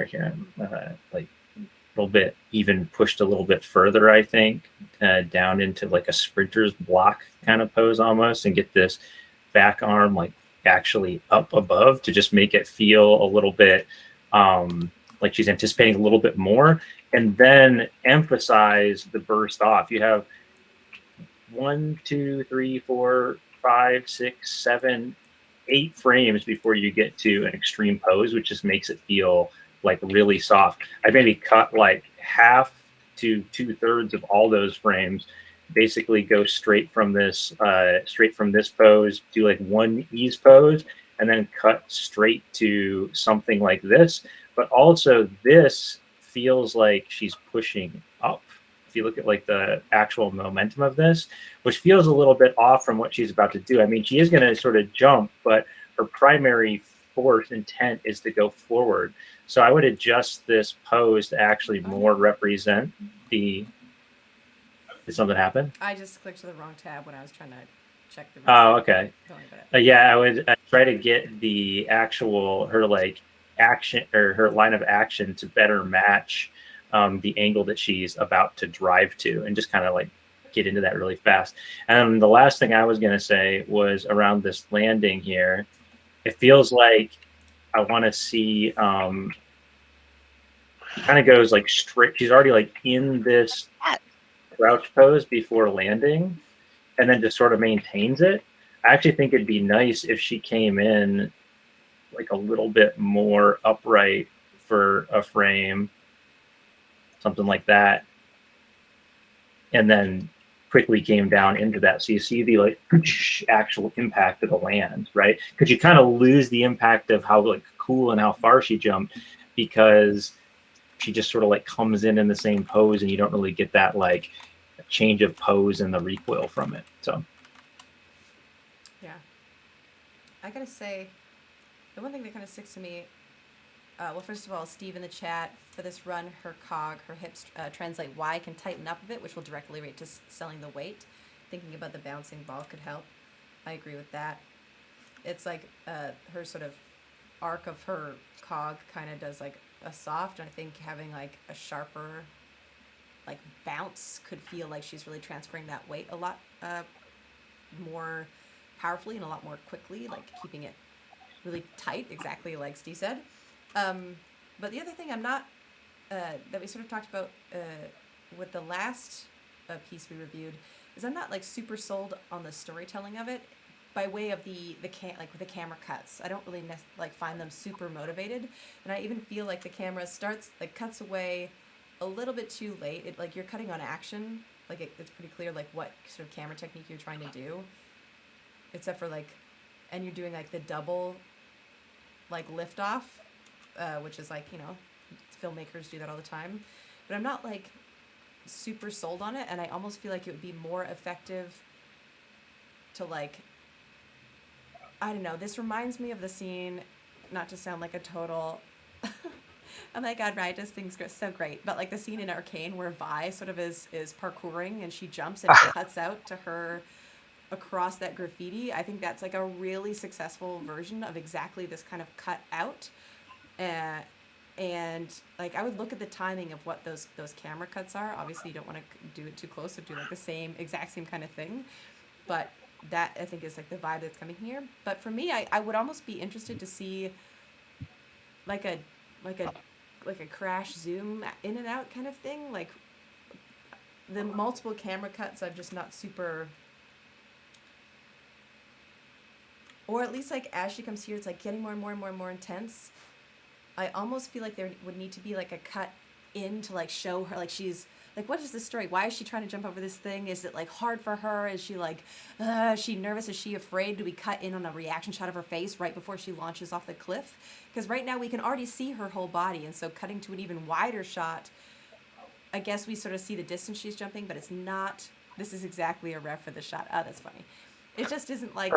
here, like a little bit, even pushed a little bit further. I think down into like a sprinter's block kind of pose almost, and get this back arm like actually up above to just make it feel a little bit like she's anticipating a little bit more, and then emphasize the burst off. You have 1, 2, 3, 4, 5, 6, 7, 8 frames before you get to an extreme pose, which just makes it feel like really soft. I maybe cut like half to 2/3 of all those frames, basically go straight from this pose, do like one ease pose, and then cut straight to something like this. But also this feels like she's pushing up. If you look at like the actual momentum of this, which feels a little bit off from what she's about to do. I mean, she is going to sort of jump, but her primary force intent is to go forward. So I would adjust this pose to actually more represent the. Did something happen? I just clicked to the wrong tab when I was trying to check the. Oh, okay. Don't worry about it. Yeah, I would try to get the actual her like action or her line of action to better match the angle that she's about to drive to, and just kind of like get into that really fast. And the last thing I was going to say was around this landing here. It feels like I want to see kind of goes like straight. She's already like in this crouch pose before landing, and then just sort of maintains it. I actually think it'd be nice if she came in like a little bit more upright for a frame, something like that, and then quickly came down into that. So you see the like actual impact of the land, right? Because you kind of lose the impact of how like cool and how far she jumped, because she just sort of like comes in the same pose, and you don't really get that like change of pose and the recoil from it. So yeah, I gotta say, the one thing that kind of sticks to me, well, first of all, Steve in the chat, for this run, her hips translate Y can tighten up a bit, which will directly relate to selling the weight. Thinking about the bouncing ball could help. I agree with that. It's like her sort of arc of her cog kind of does like a soft, and I think having like a sharper like bounce could feel like she's really transferring that weight a lot more powerfully and a lot more quickly, like keeping it really tight, exactly like Steve said. But the other thing I'm not that we sort of talked about with the last piece we reviewed is I'm not like super sold on the storytelling of it by way of the camera cuts. I don't really find them super motivated, and I even feel like the camera cuts away a little bit too late. It like you're cutting on action, like it's pretty clear like what sort of camera technique you're trying to do, except for like, and you're doing like the double like lift off, which is like, you know, filmmakers do that all the time, but I'm not like super sold on it, and I almost feel like it would be more effective to like, I don't know, this reminds me of the scene, not to sound like a total oh my god, Riot does things so great, but like the scene in Arcane where Vi sort of is parkouring and she jumps and it cuts out to her across that graffiti. I think that's like a really successful version of exactly this kind of cut out. And like I would look at the timing of what those camera cuts are. Obviously you don't want to do it too close or do like the exact same kind of thing, but that I think is like the vibe that's coming here. But for me, I would almost be interested to see like a crash zoom in and out kind of thing. Like the multiple camera cuts I'm just not super, or at least like as she comes here it's like getting more and more intense. I almost feel like there would need to be like a cut in to like show her like she's like, what is this story? Why is she trying to jump over this thing? Is it like hard for her? Is she like, is she nervous? Is she afraid? Do we cut in on a reaction shot of her face right before she launches off the cliff? Because right now we can already see her whole body, and so cutting to an even wider shot, I guess we sort of see the distance she's jumping, but it's not. This is exactly a ref for the shot. Oh, that's funny. It just isn't like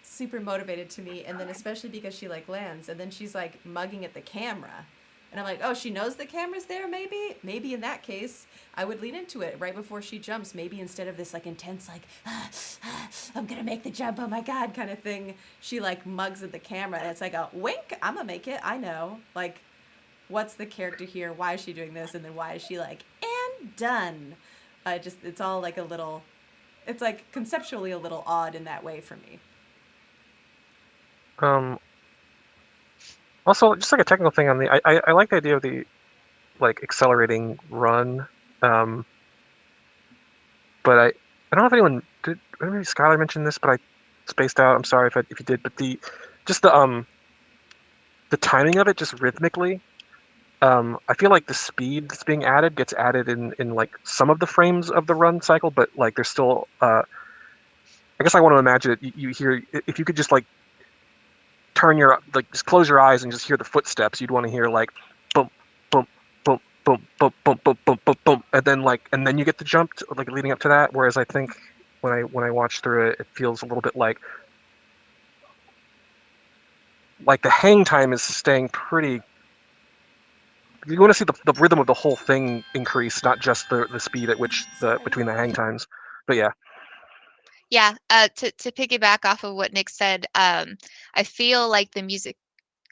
super motivated to me, and then especially because she like lands, and then she's like mugging at the camera. And I'm like, oh, she knows the camera's there, maybe? Maybe in that case, I would lean into it right before she jumps. Maybe instead of this, like, intense, like, I'm going to make the jump, oh my God, kind of thing, she, like, mugs at the camera. And it's like a wink, I'm going to make it, I know. Like, what's the character here? Why is she doing this? And then why is she like, and done? It's all, like, a little, it's, like, conceptually a little odd in that way for me. Also, just like a technical thing on the, I like the idea of the, like, accelerating run, but I don't know if anyone did. Maybe Skylar mentioned this, but I spaced out. I'm sorry if you did. But the timing of it, just rhythmically, I feel like the speed that's being added gets added in like some of the frames of the run cycle, but like there's still. I guess I want to imagine it. You hear if you could just like. Just close your eyes and just hear the footsteps. You'd want to hear like boom, boom, boom, boom, boom, boom, boom, boom, boom, boom, and then you get the jump like leading up to that. Whereas I think when I watch through it, it feels a little bit like the hang time is staying pretty. You want to see the rhythm of the whole thing increase, not just the speed at which between the hang times. But yeah. Yeah, to piggyback off of what Nick said, I feel like the music,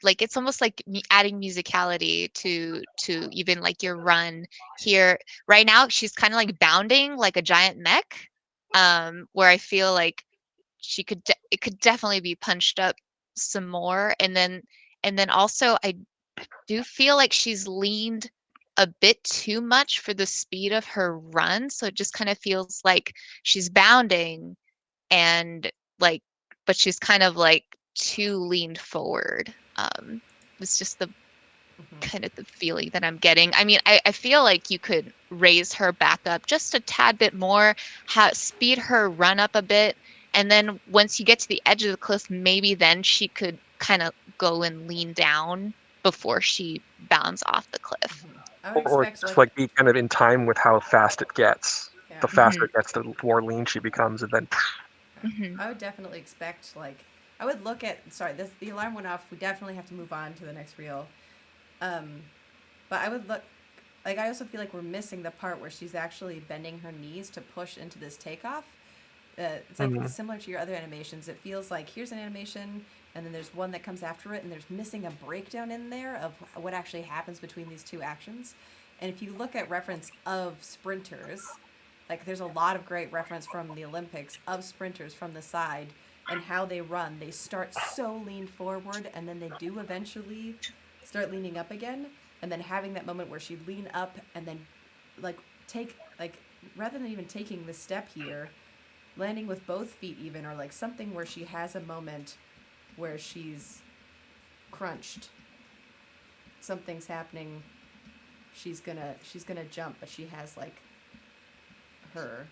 like it's almost like adding musicality to even like your run here. Right now, she's kind of like bounding like a giant mech, where I feel like it could definitely be punched up some more, and then also I do feel like she's leaned a bit too much for the speed of her run, so it just kind of feels like she's bounding and like, but she's kind of like too leaned forward. It's just the kind of the feeling that I'm getting. I mean, I feel like you could raise her back up just a tad bit more, speed her run up a bit, and then once you get to the edge of the cliff, maybe then she could kind of go and lean down before she bounds off the cliff. Or just like be kind of in time with how fast it gets. Yeah. The faster it gets, the more lean she becomes, and then. I would definitely expect, like, I would look at, the alarm went off, we definitely have to move on to the next reel, but I would look, like, I also feel like we're missing the part where she's actually bending her knees to push into this takeoff. It's like similar to your other animations. It feels like here's an animation, and then there's one that comes after it, and there's missing a breakdown in there of what actually happens between these two actions. And if you look at reference of sprinters, like, there's a lot of great reference from the Olympics of sprinters from the side and how they run. They start so leaned forward, and then they do eventually start leaning up again. And then having that moment where she lean up and then, like, rather than even taking the step here, landing with both feet even, or, like, something where she has a moment where she's crunched. Something's happening. She's gonna jump, but she has, like, her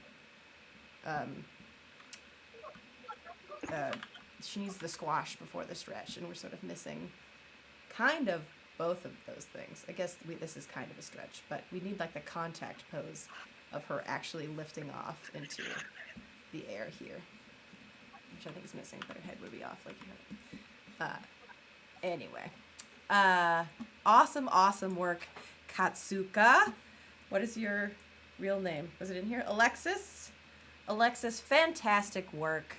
she needs the squash before the stretch, and we're sort of missing kind of both of those things. I guess this is kind of a stretch, but we need like the contact pose of her actually lifting off into the air here, which I think is missing, but her head would be off like you have. Anyway, awesome work, Katsuka. What is your real name? Was it in here? Alexis, fantastic work.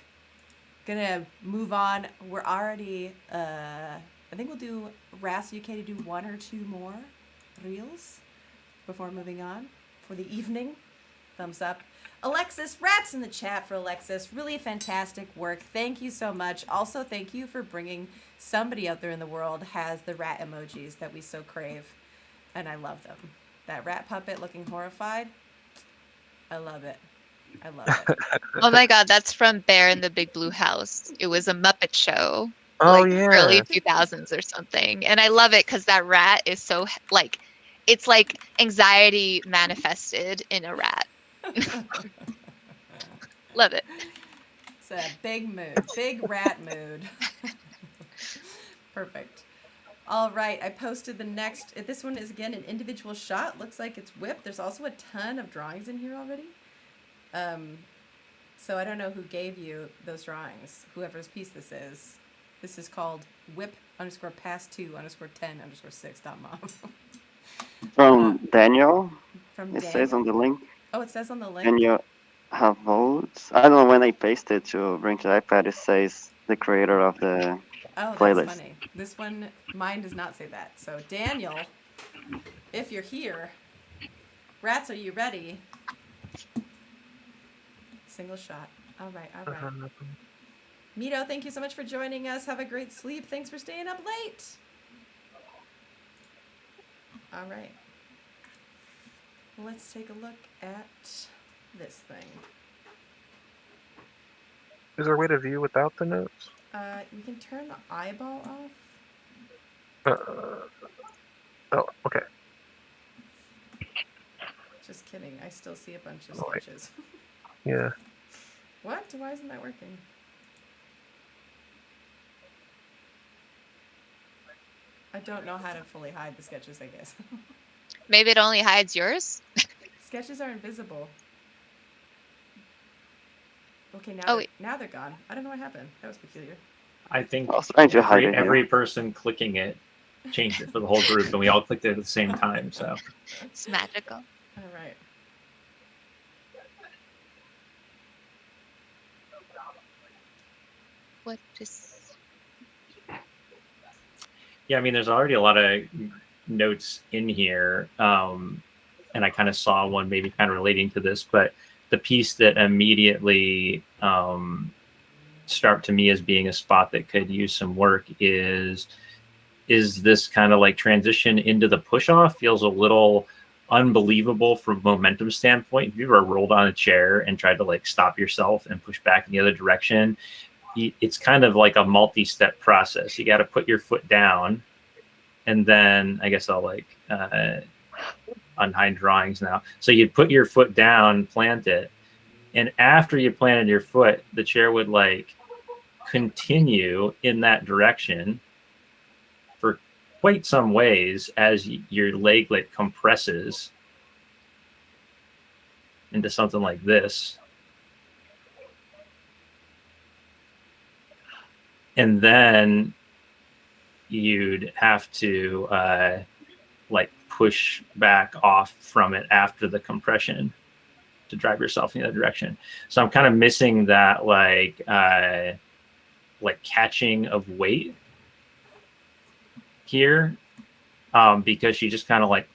Gonna move on. We're already, I think we'll do, Ras, you okay to do one or two more reels before moving on for the evening? Thumbs up. Alexis, rats in the chat for Alexis. Really fantastic work. Thank you so much. Also, thank you for bringing somebody out there in the world has the rat emojis that we so crave, and I love them. That rat puppet looking horrified. I love it. Oh my God, that's from Bear in the Big Blue House. It was a Muppet show Oh like yeah. early 2000s or something. And I love it because that rat is so like, it's like anxiety manifested in a rat. Love it. It's a big mood, big rat mood. Perfect. All right, I posted the next. This one is again an individual shot. Looks like it's whipped. There's also a ton of drawings in here already. So I don't know who gave you those drawings. Whoever's piece this is. This is called whip_past2_10_6.mom. From Daniel. From It Daniel. says on the link. Oh, it says on the link. And you have votes. I don't know when I paste it to bring to the iPad. It says the creator of the playlist. That's funny. This one, mine does not say that. So Daniel, if you're here, rats, are you ready? Single shot. All right. Mito, thank you so much for joining us. Have a great sleep. Thanks for staying up late. All right. Let's take a look at this thing. Is there a way to view without the notes? We can turn the eyeball off. Oh, okay. Just kidding. I still see a bunch of sketches. Yeah. What? Why isn't that working? I don't know how to fully hide the sketches, I guess. Maybe it only hides yours. Sketches are invisible. Okay, now they're gone. I don't know what happened. That was peculiar. I think I was trying to hide it every here. person clicking it changed it for the whole group, and we all clicked it at the same time. So It's magical. All right. What is? yeah, I mean, there's already a lot of notes in here, and I kind of saw one maybe kind of relating to this, but the piece that immediately struck to me as being a spot that could use some work is this kind of like transition into the push off feels a little unbelievable from a momentum standpoint. If you ever rolled on a chair and tried to like stop yourself and push back in the other direction, it's kind of like a multi-step process. You got to put your foot down, and then I guess I'll like unhide drawings now. So you'd put your foot down, plant it, and after you planted your foot, the chair would like continue in that direction for quite some ways as your leg like compresses into something like this. And then you'd have to like push back off from it after the compression to drive yourself in the other direction. So I'm kind of missing that like catching of weight here, because she just kind of like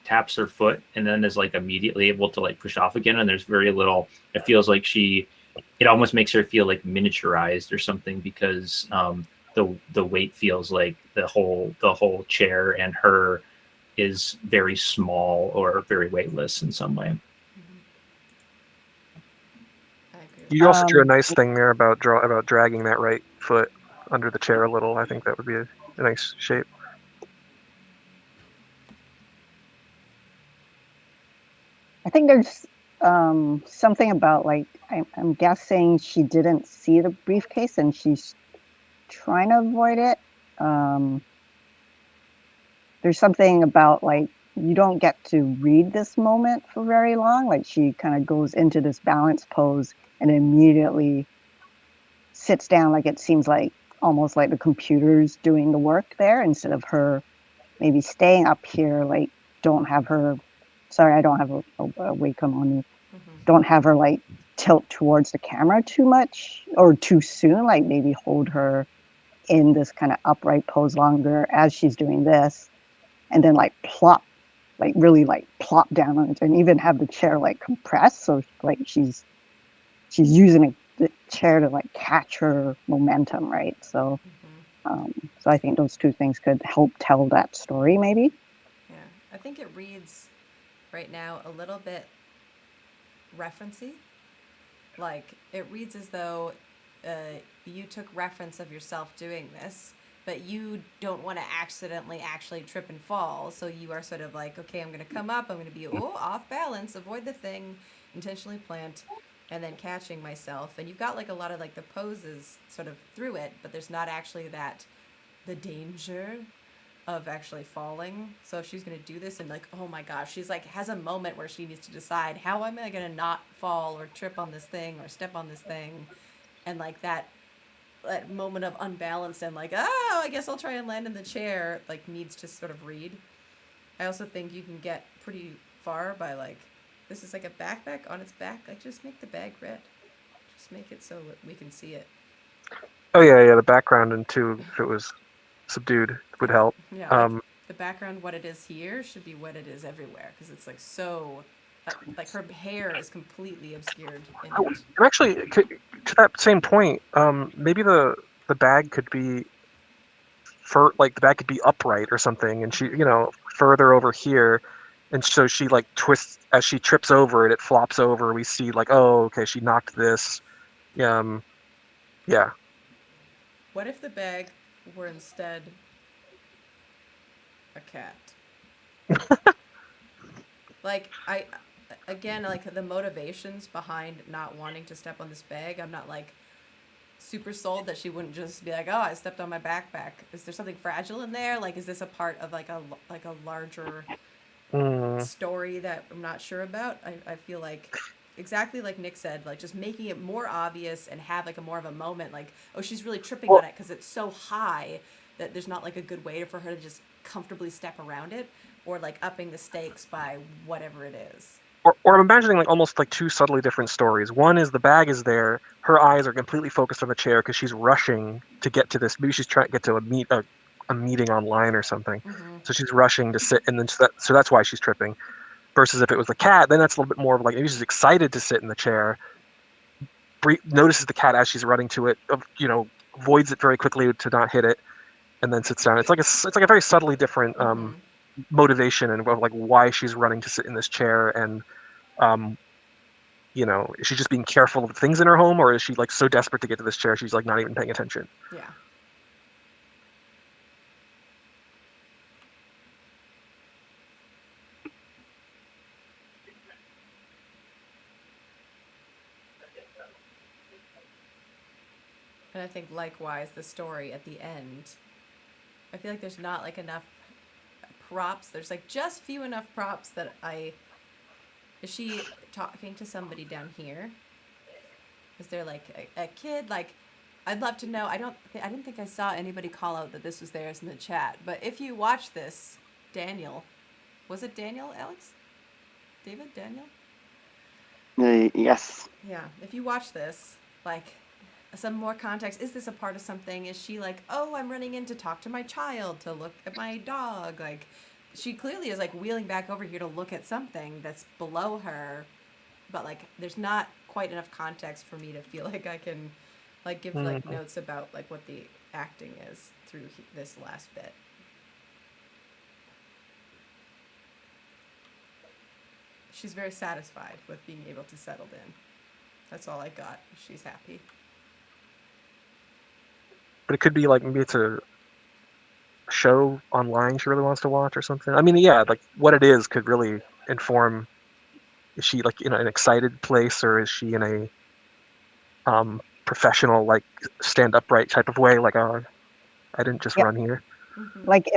taps her foot and then is like immediately able to like push off again. And there's very little, it feels like it almost makes her feel like miniaturized or something, because the weight feels like the whole chair and her is very small or very weightless in some way. You also drew a nice thing there about dragging that right foot under the chair a little. I think that would be a nice shape. I think there's something about like I'm guessing she didn't see the briefcase and she's trying to avoid it. There's something about like you don't get to read this moment for very long. Like she kind of goes into this balance pose and immediately sits down, like it seems like almost like the computer's doing the work there instead of her maybe staying up here. Like don't have her. Sorry, I don't have a Wacom on me. Don't have her like tilt towards the camera too much or too soon. Like maybe hold her in this kind of upright pose longer as she's doing this, and then like plop, like really like plop down on it, and even have the chair like compress. So like she's using the chair to like catch her momentum, right? So, so I think those two things could help tell that story, maybe. Yeah, I think it reads right now a little bit referencey. Like it reads as though you took reference of yourself doing this, but you don't want to accidentally actually trip and fall. So you are sort of like, okay, I'm going to come up, I'm going to be off balance, avoid the thing, intentionally plant, and then catching myself. And you've got like a lot of like the poses sort of through it, but there's not actually the danger of actually falling. So if she's going to do this and like, oh my gosh, she's like has a moment where she needs to decide, how am I going to not fall or trip on this thing or step on this thing, and like that moment of unbalance and like, oh, I guess I'll try and land in the chair, like needs to sort of read. I also think you can get pretty far by like, this is like a backpack on its back, like just make the bag red, just make it so we can see it. Oh yeah, the background, and too, if it was subdued, would help. Yeah, like the background, what it is here should be what it is everywhere, because it's like so, like her hair is completely obscured in it. And actually, to that same point, maybe the bag could be the bag could be upright or something, and she, further over here, and so she like twists as she trips over it. It flops over. We see like, oh, okay, she knocked this. Yeah. What if the bag were instead a cat? Like again, like the motivations behind not wanting to step on this bag, I'm not like super sold that she wouldn't just be like, oh, I stepped on my backpack. Is there something fragile in there? Like, is this a part of like a larger story that I'm not sure about? I feel like exactly like Nick said, like just making it more obvious and have like a more of a moment, like, oh, she's really tripping on it because it's so high that there's not like a good way for her to just comfortably step around it, or like upping the stakes by whatever it is. Or I'm imagining like almost like two subtly different stories. One is the bag is there, her eyes are completely focused on the chair because she's rushing to get to this. Maybe she's trying to get to a meeting online or something. Mm-hmm. So she's rushing to sit, and then so that's why she's tripping. Versus if it was the cat, then that's a little bit more of like maybe she's excited to sit in the chair, notices the cat as she's running to it, avoids it very quickly to not hit it, and then sits down. It's like a very subtly different motivation and like why she's running to sit in this chair, and is she just being careful of things in her home, or is she like so desperate to get to this chair she's like not even paying attention? Yeah. And I think likewise the story at the end, I feel like there's not like enough props. There's like just few enough props that is she talking to somebody down here? Is there like a kid? Like, I'd love to know. I didn't think I saw anybody call out that this was theirs in the chat. But if you watch this, Daniel, was it Daniel, Alex? David, Daniel? Yes. Yeah. If you watch this, like, some more context. Is this a part of something? Is she like, oh, I'm running in to talk to my child, to look at my dog? Like, she clearly is like wheeling back over here to look at something that's below her, but like there's not quite enough context for me to feel like I can like give like notes about like what the acting is through this last bit. She's very satisfied with being able to settle in. That's all I got. She's happy. But it could be like maybe it's a show online she really wants to watch or something. I mean, yeah, like what it is could really inform. Is she like in an excited place, or is she in a professional, like stand upright type of way? Like, oh, I didn't just run here. Mm-hmm. Like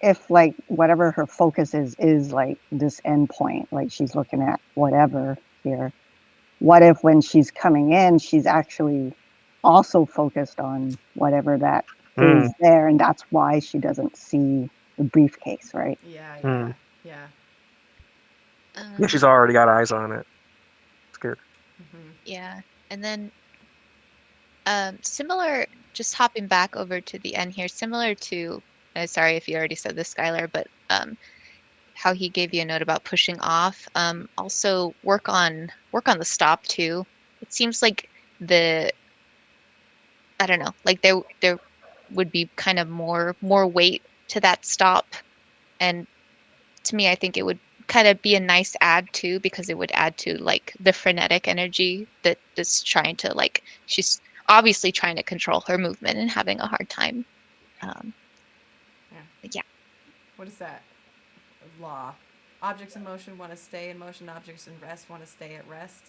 if like whatever her focus is like this end point, like she's looking at whatever here. What if when she's coming in, she's actually also focused on whatever that is there, and that's why she doesn't see the briefcase, right? Yeah. Yeah, she's already got eyes on it. It's good. Mm-hmm. Yeah, and then similar, just hopping back over to the end here, similar to, sorry if you already said this, Skylar, but how he gave you a note about pushing off. Also work on the stop too. It seems like I don't know, like there would be kind of more weight to that stop, and to me, I think it would kind of be a nice add too, because it would add to like the frenetic energy that is trying to like, she's obviously trying to control her movement and having a hard time. Yeah. What is that? Law. Objects in motion want to stay in motion. Objects in rest want to stay at rest.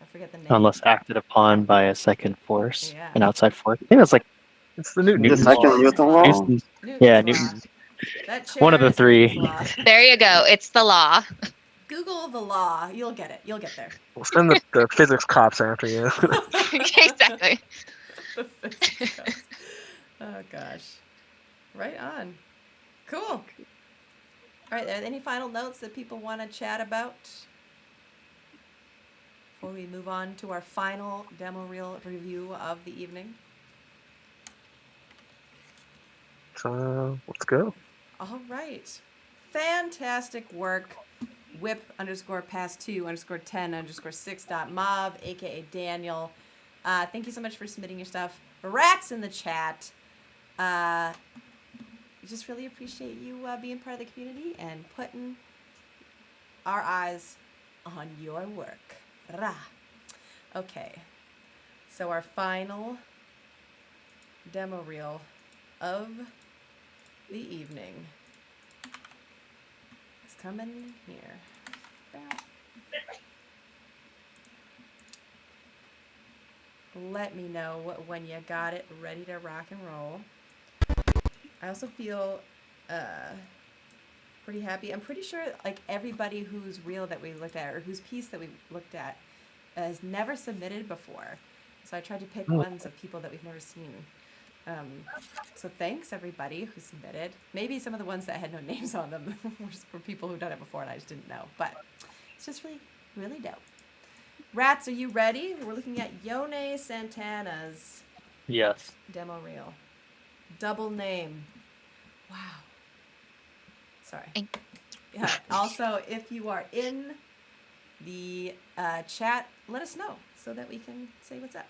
I forget the name. Unless acted upon by a second force, Yeah. an outside force. I think that's like It's the Newton. The second Newton law. Newton's Yeah, law. Newton. That chair One of the is three. Newton's law. There you go. It's the law. Google the law. You'll get it. You'll get there. We'll send the physics cops after you. Exactly. The physics cops. Oh gosh. Right on. Cool. All right. Are there any final notes that people want to chat about before we move on to our final demo reel review of the evening? So let's go. All right. Fantastic work. whip_pass2_10_6.mov, aka Daniel. Thank you so much for submitting your stuff. Rats in the chat. We just really appreciate you being part of the community and putting our eyes on your work. Rah. Okay. So our final demo reel of the evening is coming here. Let me know when you got it ready to rock and roll. I also feel pretty happy. I'm pretty sure like everybody whose reel that we looked at or whose piece that we looked at has never submitted before. So I tried to pick ones of people that we've never seen. So thanks everybody who submitted. Maybe some of the ones that had no names on them were just for people who've done it before and I just didn't know. But it's just really, really dope. Rats, are you ready? We're looking at Yone Santana's demo reel. Double name. Wow. Sorry. Yeah. Also, if you are in the chat, let us know so that we can say what's up.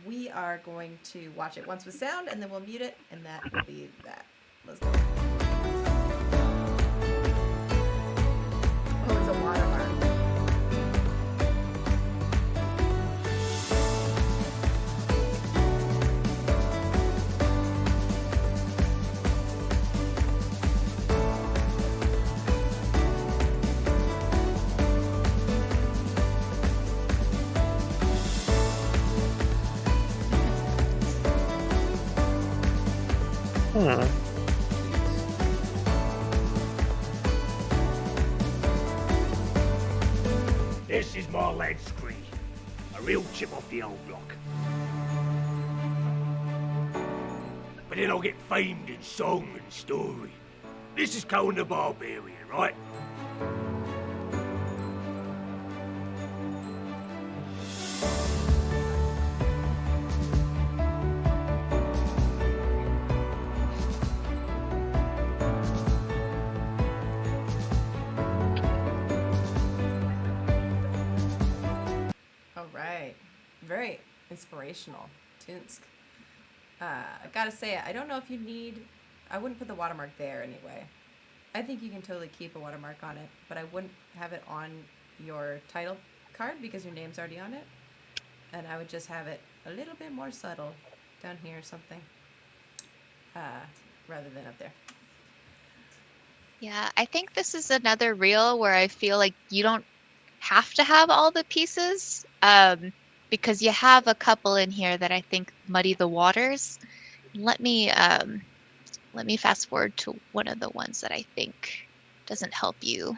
We are going to watch it once with sound, and then we'll mute it, and that will be that. Let's go. Oh, it's a watermark. This is my lad Scree, a real chip off the old block. But then I'll get famed in song and story. This is Cohen the Barbarian, right? Very inspirational. Tunsk. I gotta say, I don't know if you need... I wouldn't put the watermark there anyway. I think you can totally keep a watermark on it, but I wouldn't have it on your title card because your name's already on it. And I would just have it a little bit more subtle down here or something, rather than up there. Yeah, I think this is another reel where I feel like you don't have to have all the pieces. Because you have a couple in here that I think muddy the waters. Let me fast forward to one of the ones that I think doesn't help you.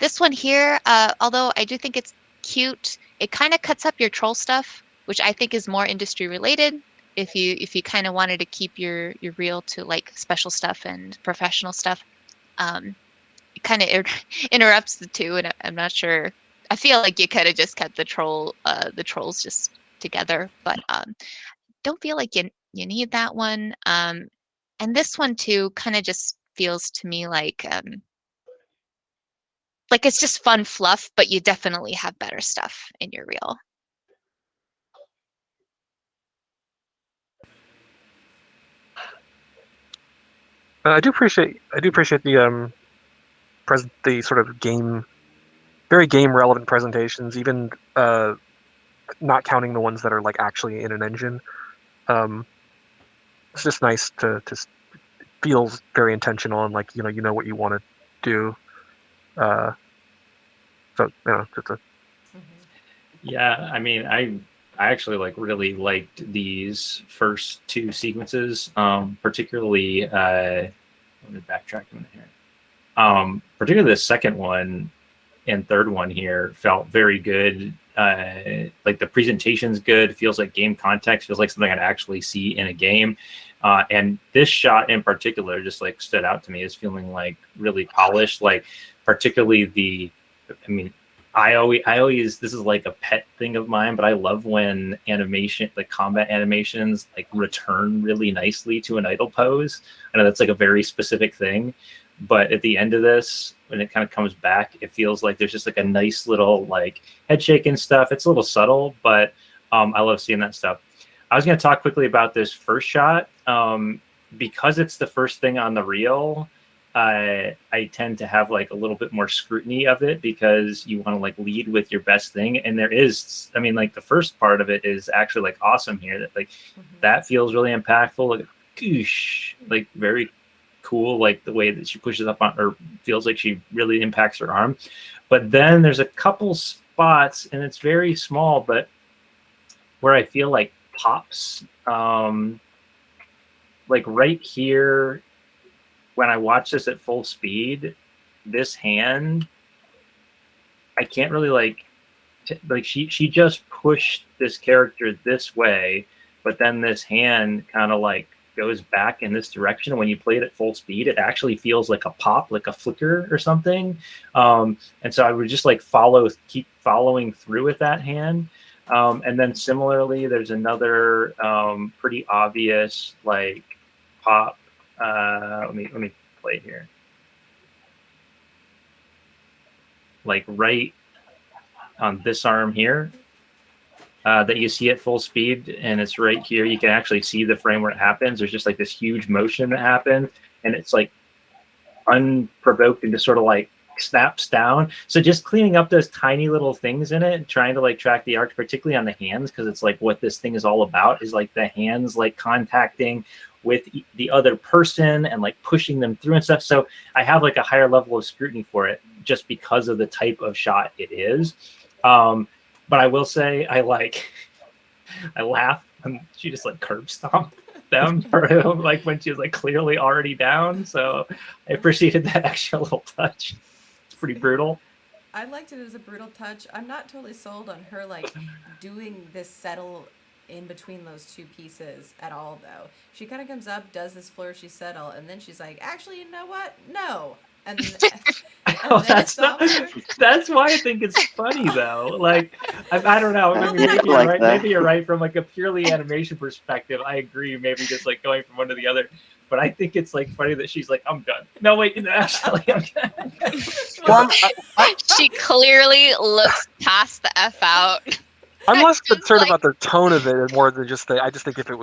This one here, although I do think it's cute, it kind of cuts up your troll stuff, which I think is more industry related. If you kind of wanted to keep your reel to like special stuff and professional stuff, it kind of interrupts the two, and I'm not sure. I feel like you could have just kept the trolls just together, but don't feel like you need that one. And this one too kind of just feels to me like it's just fun fluff, but you definitely have better stuff in your reel. I do appreciate the the sort of very game relevant presentations. Even not counting the ones that are like actually in an engine. It's just nice to feels very intentional and like you know what you want to do. So just a Yeah, I mean, I actually like really liked these first two sequences, particularly. Let me backtrack a minute here. Particularly the second one and third one here felt very good. Like the presentation's good. Feels like game context. Feels like something I'd actually see in a game. And this shot in particular just like stood out to me as feeling like really polished. Like particularly I mean, I always this is like a pet thing of mine, but I love when animation, like combat animations, like return really nicely to an idle pose. I know that's like a very specific thing, but at the end of this, when it kind of comes back, it feels like there's just like a nice little like head shake and stuff. It's a little subtle, but I love seeing that stuff. I was going to talk quickly about this first shot because it's the first thing on the reel. I tend to have like a little bit more scrutiny of it because you want to like lead with your best thing. And there is, I mean, like the first part of it is actually like awesome here. That like that feels really impactful. Like, goosh, like very cool. Like the way that she pushes up on, or feels like she really impacts her arm. But then there's a couple spots, and it's very small, but where I feel like pops, like right here. When I watch this at full speed, this hand, I can't really like she just pushed this character this way, but then this hand kind of like goes back in this direction. When you play it at full speed, it actually feels like a pop, like a flicker or something. And so I would just like keep following through with that hand. And then similarly, there's another pretty obvious like pop. Let me play here. Like right on this arm here, that you see at full speed, and it's right here. You can actually see the frame where it happens. There's just like this huge motion that happens, and it's like unprovoked and just sort of like snaps down. So just cleaning up those tiny little things in it and trying to like track the arc, particularly on the hands, because it's like what this thing is all about is like the hands like contacting with the other person and like pushing them through and stuff. So I have like a higher level of scrutiny for it just because of the type of shot it is. But I will say I laugh when she just like curb stomped them for him, like when she was like clearly already down. So I appreciated that extra little touch. It's pretty brutal. I liked it as a brutal touch. I'm not totally sold on her like doing this settle in between those two pieces at all, though. She kind of comes up, does this flourishy settle, and then she's like, actually, you know what? No. And that's why I think it's funny though. Like I don't know. Maybe you're right from like a purely animation perspective. I agree. Maybe just like going from one to the other. But I think it's like funny that she's like, I'm done. No, wait, actually, I'm done. She clearly looks past the F out. I'm less concerned about the tone of it and more than just I just think if it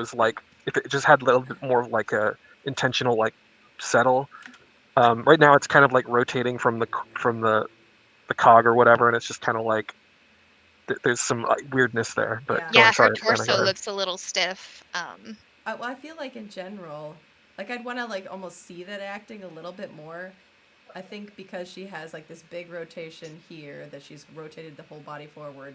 just had a little bit more of like a intentional like settle. Right now it's kind of like rotating from the cog or whatever, and it's just kind of like there's some weirdness there. But yeah, her torso looks a little stiff. Well, I feel like in general, like I'd want to like almost see that acting a little bit more. I think because she has like this big rotation here that she's rotated the whole body forward,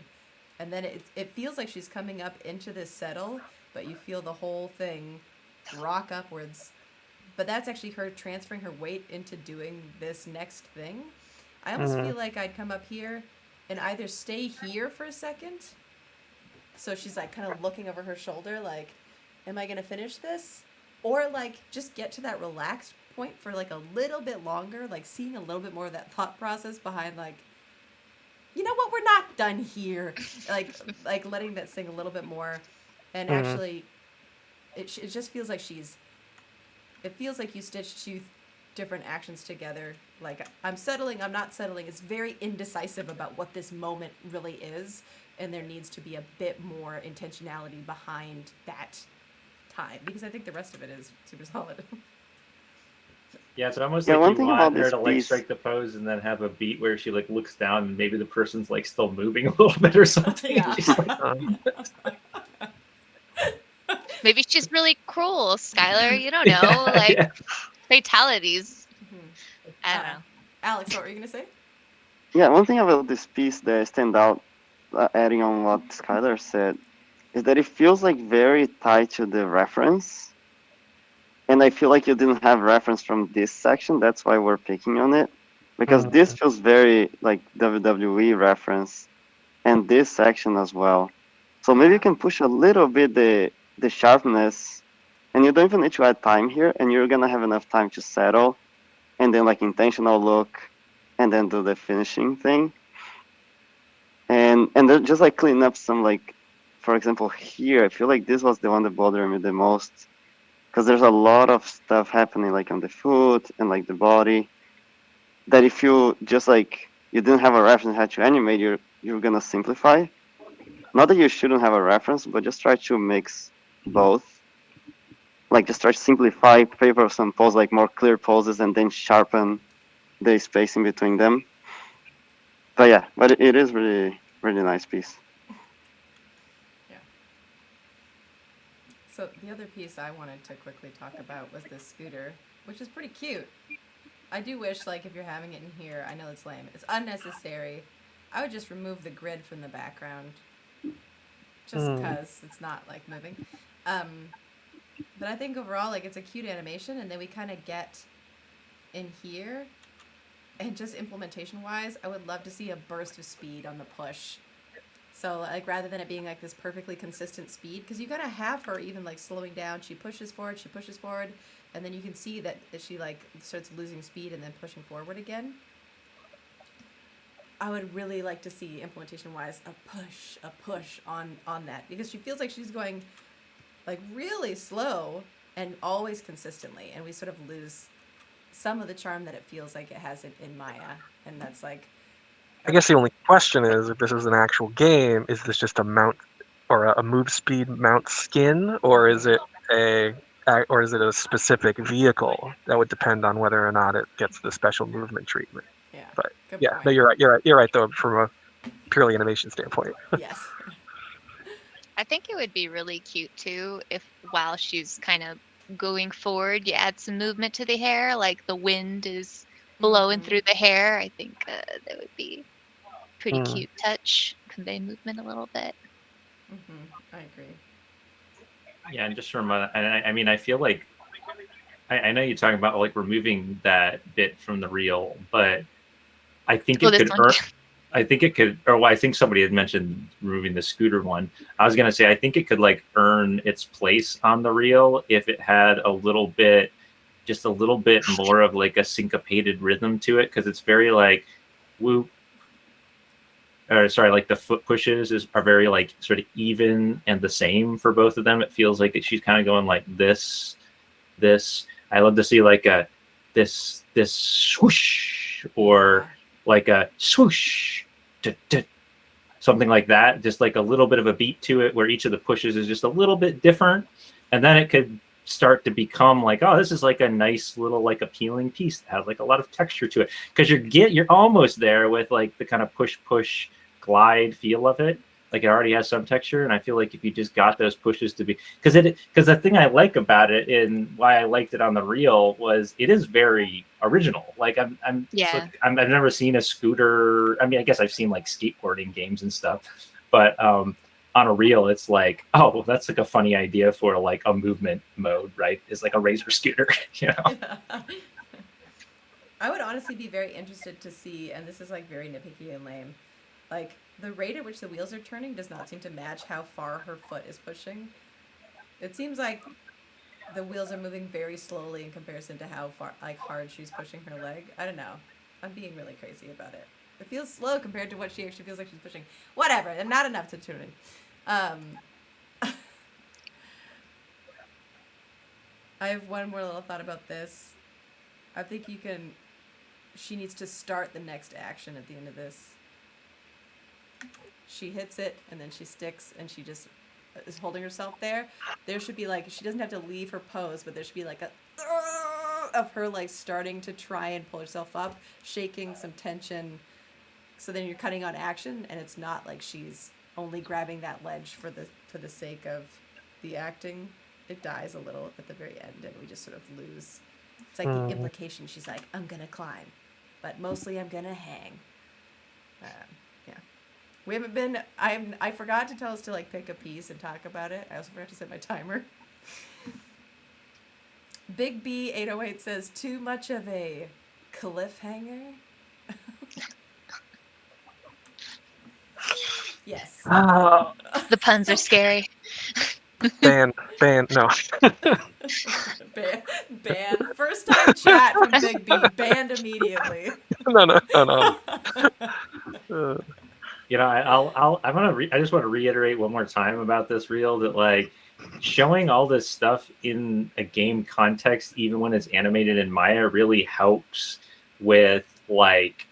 and then it feels like she's coming up into this settle, but you feel the whole thing rock upwards. But that's actually her transferring her weight into doing this next thing. I almost feel like I'd come up here and either stay here for a second. So she's like kind of looking over her shoulder like, am I going to finish this? Or like just get to that relaxed point for like a little bit longer, like seeing a little bit more of that thought process behind like, you know what, we're not done here. Like letting that sing a little bit more. And actually, it just feels like it feels like you stitched two different actions together. Like, I'm settling, I'm not settling. It's very indecisive about what this moment really is. And there needs to be a bit more intentionality behind that time. Because I think the rest of it is super solid. Yeah, it's almost Yeah, like one you thing want about her this to like piece. strike the pose and then have a beat where she like looks down and maybe the person's like still moving a little bit or something. Yeah. She's like, Maybe she's really cruel, Skylar. You don't Yeah, know, like yeah. fatalities. I don't know. Alex, what were you gonna say? Yeah, one thing about this piece that stand out, adding on what Skylar said, is that it feels like very tied to the reference. And I feel like you didn't have reference from this section. That's why we're picking on it, because this feels very like WWE reference, and this section as well. So maybe you can push a little bit the sharpness, and you don't even need to add time here, and you're gonna have enough time to settle, and then like intentional look, and then do the finishing thing, and then just like clean up some like, for example here, I feel like this was the one that bothered me the most, because there's a lot of stuff happening like on the foot and like the body, that if you just like you didn't have a reference how to animate, you're gonna simplify. Not that you shouldn't have a reference, but just try to mix both. Like just try to simplify, favor some poses, like more clear poses, and then sharpen the spacing between them. But yeah, but it is really really nice piece. So the other piece I wanted to quickly talk about was this scooter, which is pretty cute. I do wish, like, if you're having it in here, I know it's lame. It's unnecessary. I would just remove the grid from the background, just because it's not like moving. But I think overall, like, it's a cute animation, and then we kind of get in here, and just implementation-wise, I would love to see a burst of speed on the push. So, like, rather than it being, like, this perfectly consistent speed, because you gotta have her even, like, slowing down. She pushes forward, and then you can see that she, like, starts losing speed and then pushing forward again. I would really like to see, implementation-wise, a push on that, because she feels like she's going, like, really slow and always consistently, and we sort of lose some of the charm that it feels like it has in Maya, and that's, like... I guess the only question is, if this is an actual game, is this just a mount or a move speed mount skin, or is it a specific vehicle? That would depend on whether or not it gets the special movement treatment. Yeah. But Good yeah, point. no, you're right though, from a purely animation standpoint. Yes. I think it would be really cute too if while she's kind of going forward, you add some movement to the hair, like the wind is blowing through the hair. I think that would be pretty cute touch, convey movement a little bit. I agree. Yeah, and just from I mean, I feel like I know you're talking about like removing that bit from the reel, but I think it this could one. earn. I think it could, or well, I think somebody had mentioned removing the scooter one. I was gonna say I think it could like earn its place on the reel if it had just a little bit more of like a syncopated rhythm to it, because it's very like whoop. Or sorry, like the foot pushes are very like sort of even and the same for both of them. It feels like that she's kind of going like this. I love to see like a this swoosh or like a swoosh, something like that. Just like a little bit of a beat to it, where each of the pushes is just a little bit different, and then it could start to become like, oh, this is like a nice little like appealing piece that has like a lot of texture to it, because you're almost there with like the kind of push glide feel of it. Like it already has some texture, and I feel like if you just got those pushes to be, because the thing I like about it and why I liked it on the reel was it is very original. Like I've never seen a scooter. I mean, I guess I've seen like skateboarding games and stuff, but on a reel, it's like, oh, that's like a funny idea for like a movement mode, right? It's like a razor scooter, you know. Yeah. I would honestly be very interested to see, and this is like very nitpicky and lame, like the rate at which the wheels are turning does not seem to match how far her foot is pushing. It seems like the wheels are moving very slowly in comparison to how far, like, hard she's pushing her leg. I don't know. I'm being really crazy about it. It feels slow compared to what she actually feels like she's pushing. Whatever, and not enough to tune in. I have one more little thought about this. I think she needs to start the next action at the end of this. She hits it, and then she sticks, and she just is holding herself there. There should be like, she doesn't have to leave her pose, but there should be like a of her like starting to try and pull herself up, shaking some tension. So then you're cutting on action, and it's not like she's only grabbing that ledge for the sake of the acting. It dies a little at the very end, and we just sort of lose. It's like the implication. She's like, I'm gonna climb, but mostly I'm gonna hang. Yeah. We haven't been. I forgot to tell us to like pick a piece and talk about it. I also forgot to set my timer. Big B 808 says too much of a cliffhanger. Yes. The puns are scary. Ban, no. Ban. First time chat from Big B, banned immediately. No. You know, I just want to reiterate one more time about this reel that like showing all this stuff in a game context, even when it's animated in Maya, really helps with like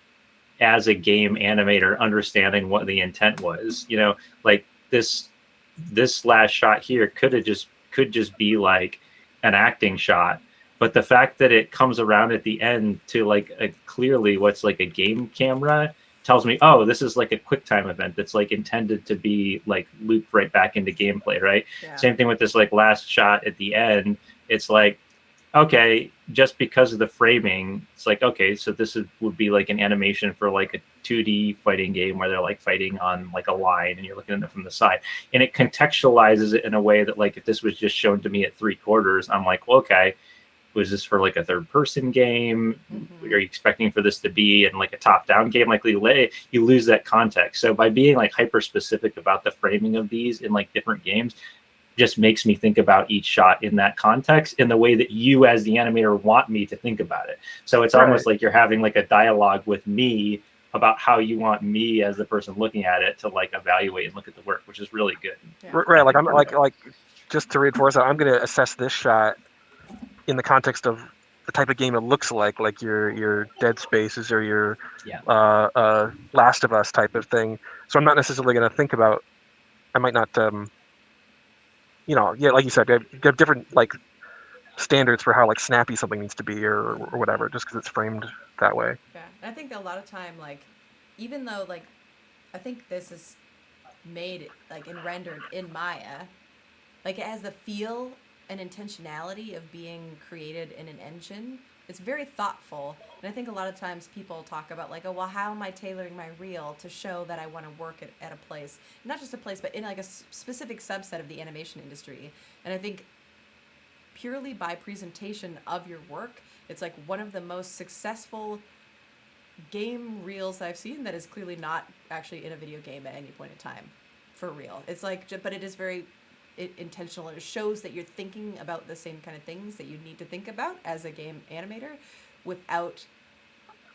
as a game animator understanding what the intent was. You know, like this last shot here could just be like an acting shot, but the fact that it comes around at the end to like clearly what's like a game camera tells me, oh, this is like a QuickTime event that's like intended to be like looped right back into gameplay, right? Yeah. Same thing with this like last shot at the end. It's like, okay, just because of the framing, it's like, okay, so would be like an animation for like a 2D fighting game where they're like fighting on like a line and you're looking at it from the side. And it contextualizes it in a way that like if this was just shown to me at 3/4, I'm like, well, okay, was this for like a third person game? Mm-hmm. Are you expecting for this to be in like a top down game? Like you lose that context. So by being like hyper specific about the framing of these in like different games, just makes me think about each shot in that context in the way that you as the animator want me to think about it. So it's almost like you're having like a dialogue with me about how you want me as the person looking at it to like evaluate and look at the work, which is really good. Yeah. Right. Like I'm like just to reinforce that, I'm going to assess this shot in the context of the type of game it looks like your Dead Spaces or your Last of Us type of thing. So I'm not necessarily going to think about. I might not. Like you said, you have different like standards for how like snappy something needs to be or whatever, just because it's framed that way. Yeah, and I think a lot of time, like, even though like, I think this is made like and rendered in Maya, like it has the feel and intentionality of being created in an engine. It's very thoughtful, and I think a lot of times people talk about like, oh, well, how am I tailoring my reel to show that I want to work at a place, not just a place, but in like a specific subset of the animation industry. And I think purely by presentation of your work, it's like one of the most successful game reels I've seen that is clearly not actually in a video game at any point in time, for real. It's like, but it is very intentional, and it shows that you're thinking about the same kind of things that you need to think about as a game animator without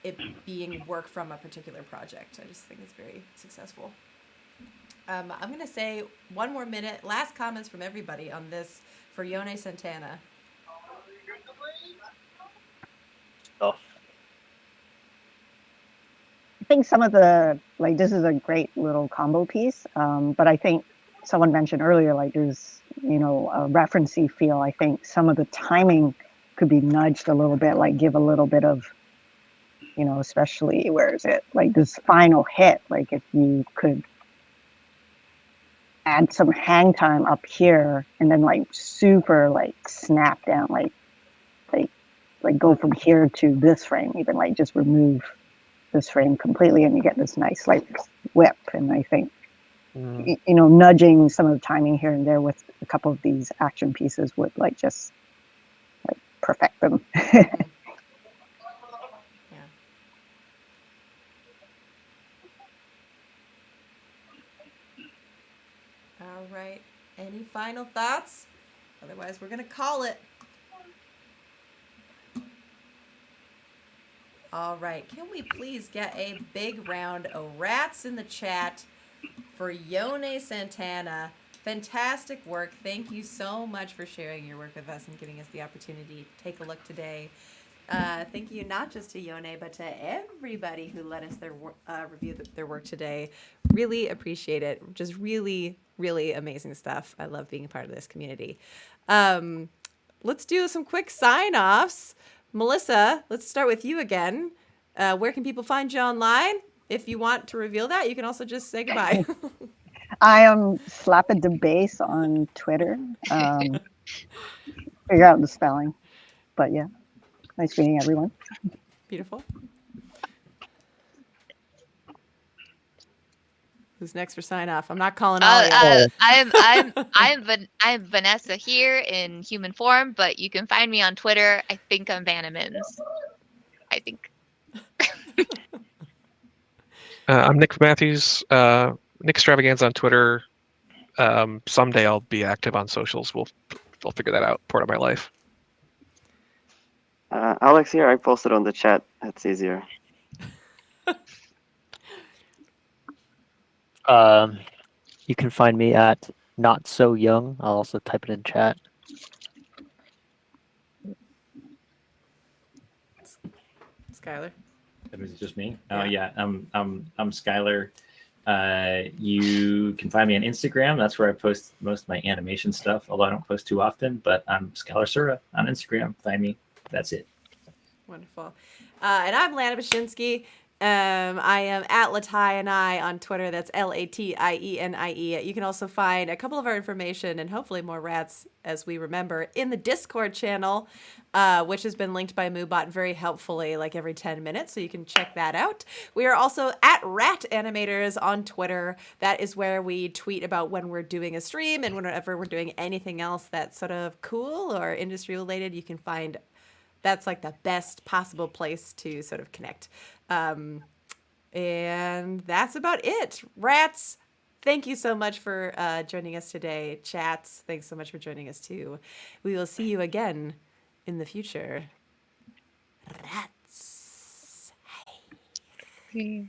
it being work from a particular project. I just think it's very successful. I'm going to say one more minute. Last comments from everybody on this for Yone Santana. Oh. I think some of the, like, this is a great little combo piece, but I think someone mentioned earlier, like there's, a referencey feel. I think some of the timing could be nudged a little bit, like give a little bit of, especially where is it? Like this final hit, like if you could add some hang time up here and then like super like snap down, like go from here to this frame, even like just remove this frame completely and you get this nice like whip. And I think nudging some of the timing here and there with a couple of these action pieces would like just like perfect them. Yeah. All right. Any final thoughts? Otherwise, we're gonna call it. All right. Can we please get a big round of rats in the chat for Yone Santana? Fantastic work. Thank you so much for sharing your work with us and giving us the opportunity to take a look today. Thank you not just to Yone, but to everybody who let us review their work today. Really appreciate it. Just really, really amazing stuff. I love being a part of this community. Let's do some quick sign-offs Melissa, let's start with you again. Where can people find you online? If you want to reveal that, you can also just say goodbye. I am Slapping the Bass on Twitter. Figure out the spelling. But yeah, nice meeting everyone. Beautiful. Who's next for sign off? I'm not calling all of you. I'm Vanessa here in human form, but you can find me on Twitter. I think I'm Vanamins. I think. I'm Nick Matthews. Nick Extravaganza on Twitter. Someday I'll be active on socials. I'll figure that out. Part of my life. Alex here. I posted on the chat. That's easier. You can find me at Not So Young. I'll also type it in chat. Skylar. Is it just me? Oh yeah, I'm Skylar. You can find me on Instagram. That's where I post most of my animation stuff, although I don't post too often. But I'm Skylar Sura on Instagram. Find me. That's it. Wonderful. And I'm Lana Bashinsky. I am at Latieni on Twitter. That's Latienie. You can also find a couple of our information and hopefully more rats as we remember in the Discord channel, which has been linked by Moobot very helpfully like every 10 minutes. So you can check that out. We are also at Rat Animators on Twitter. That is where we tweet about when we're doing a stream and whenever we're doing anything else that's sort of cool or industry related. You can find that's like the best possible place to sort of connect. And that's about it. Rats, thank you so much for joining us today. Chats, thanks so much for joining us too. We will see you again in the future. Rats. Hey.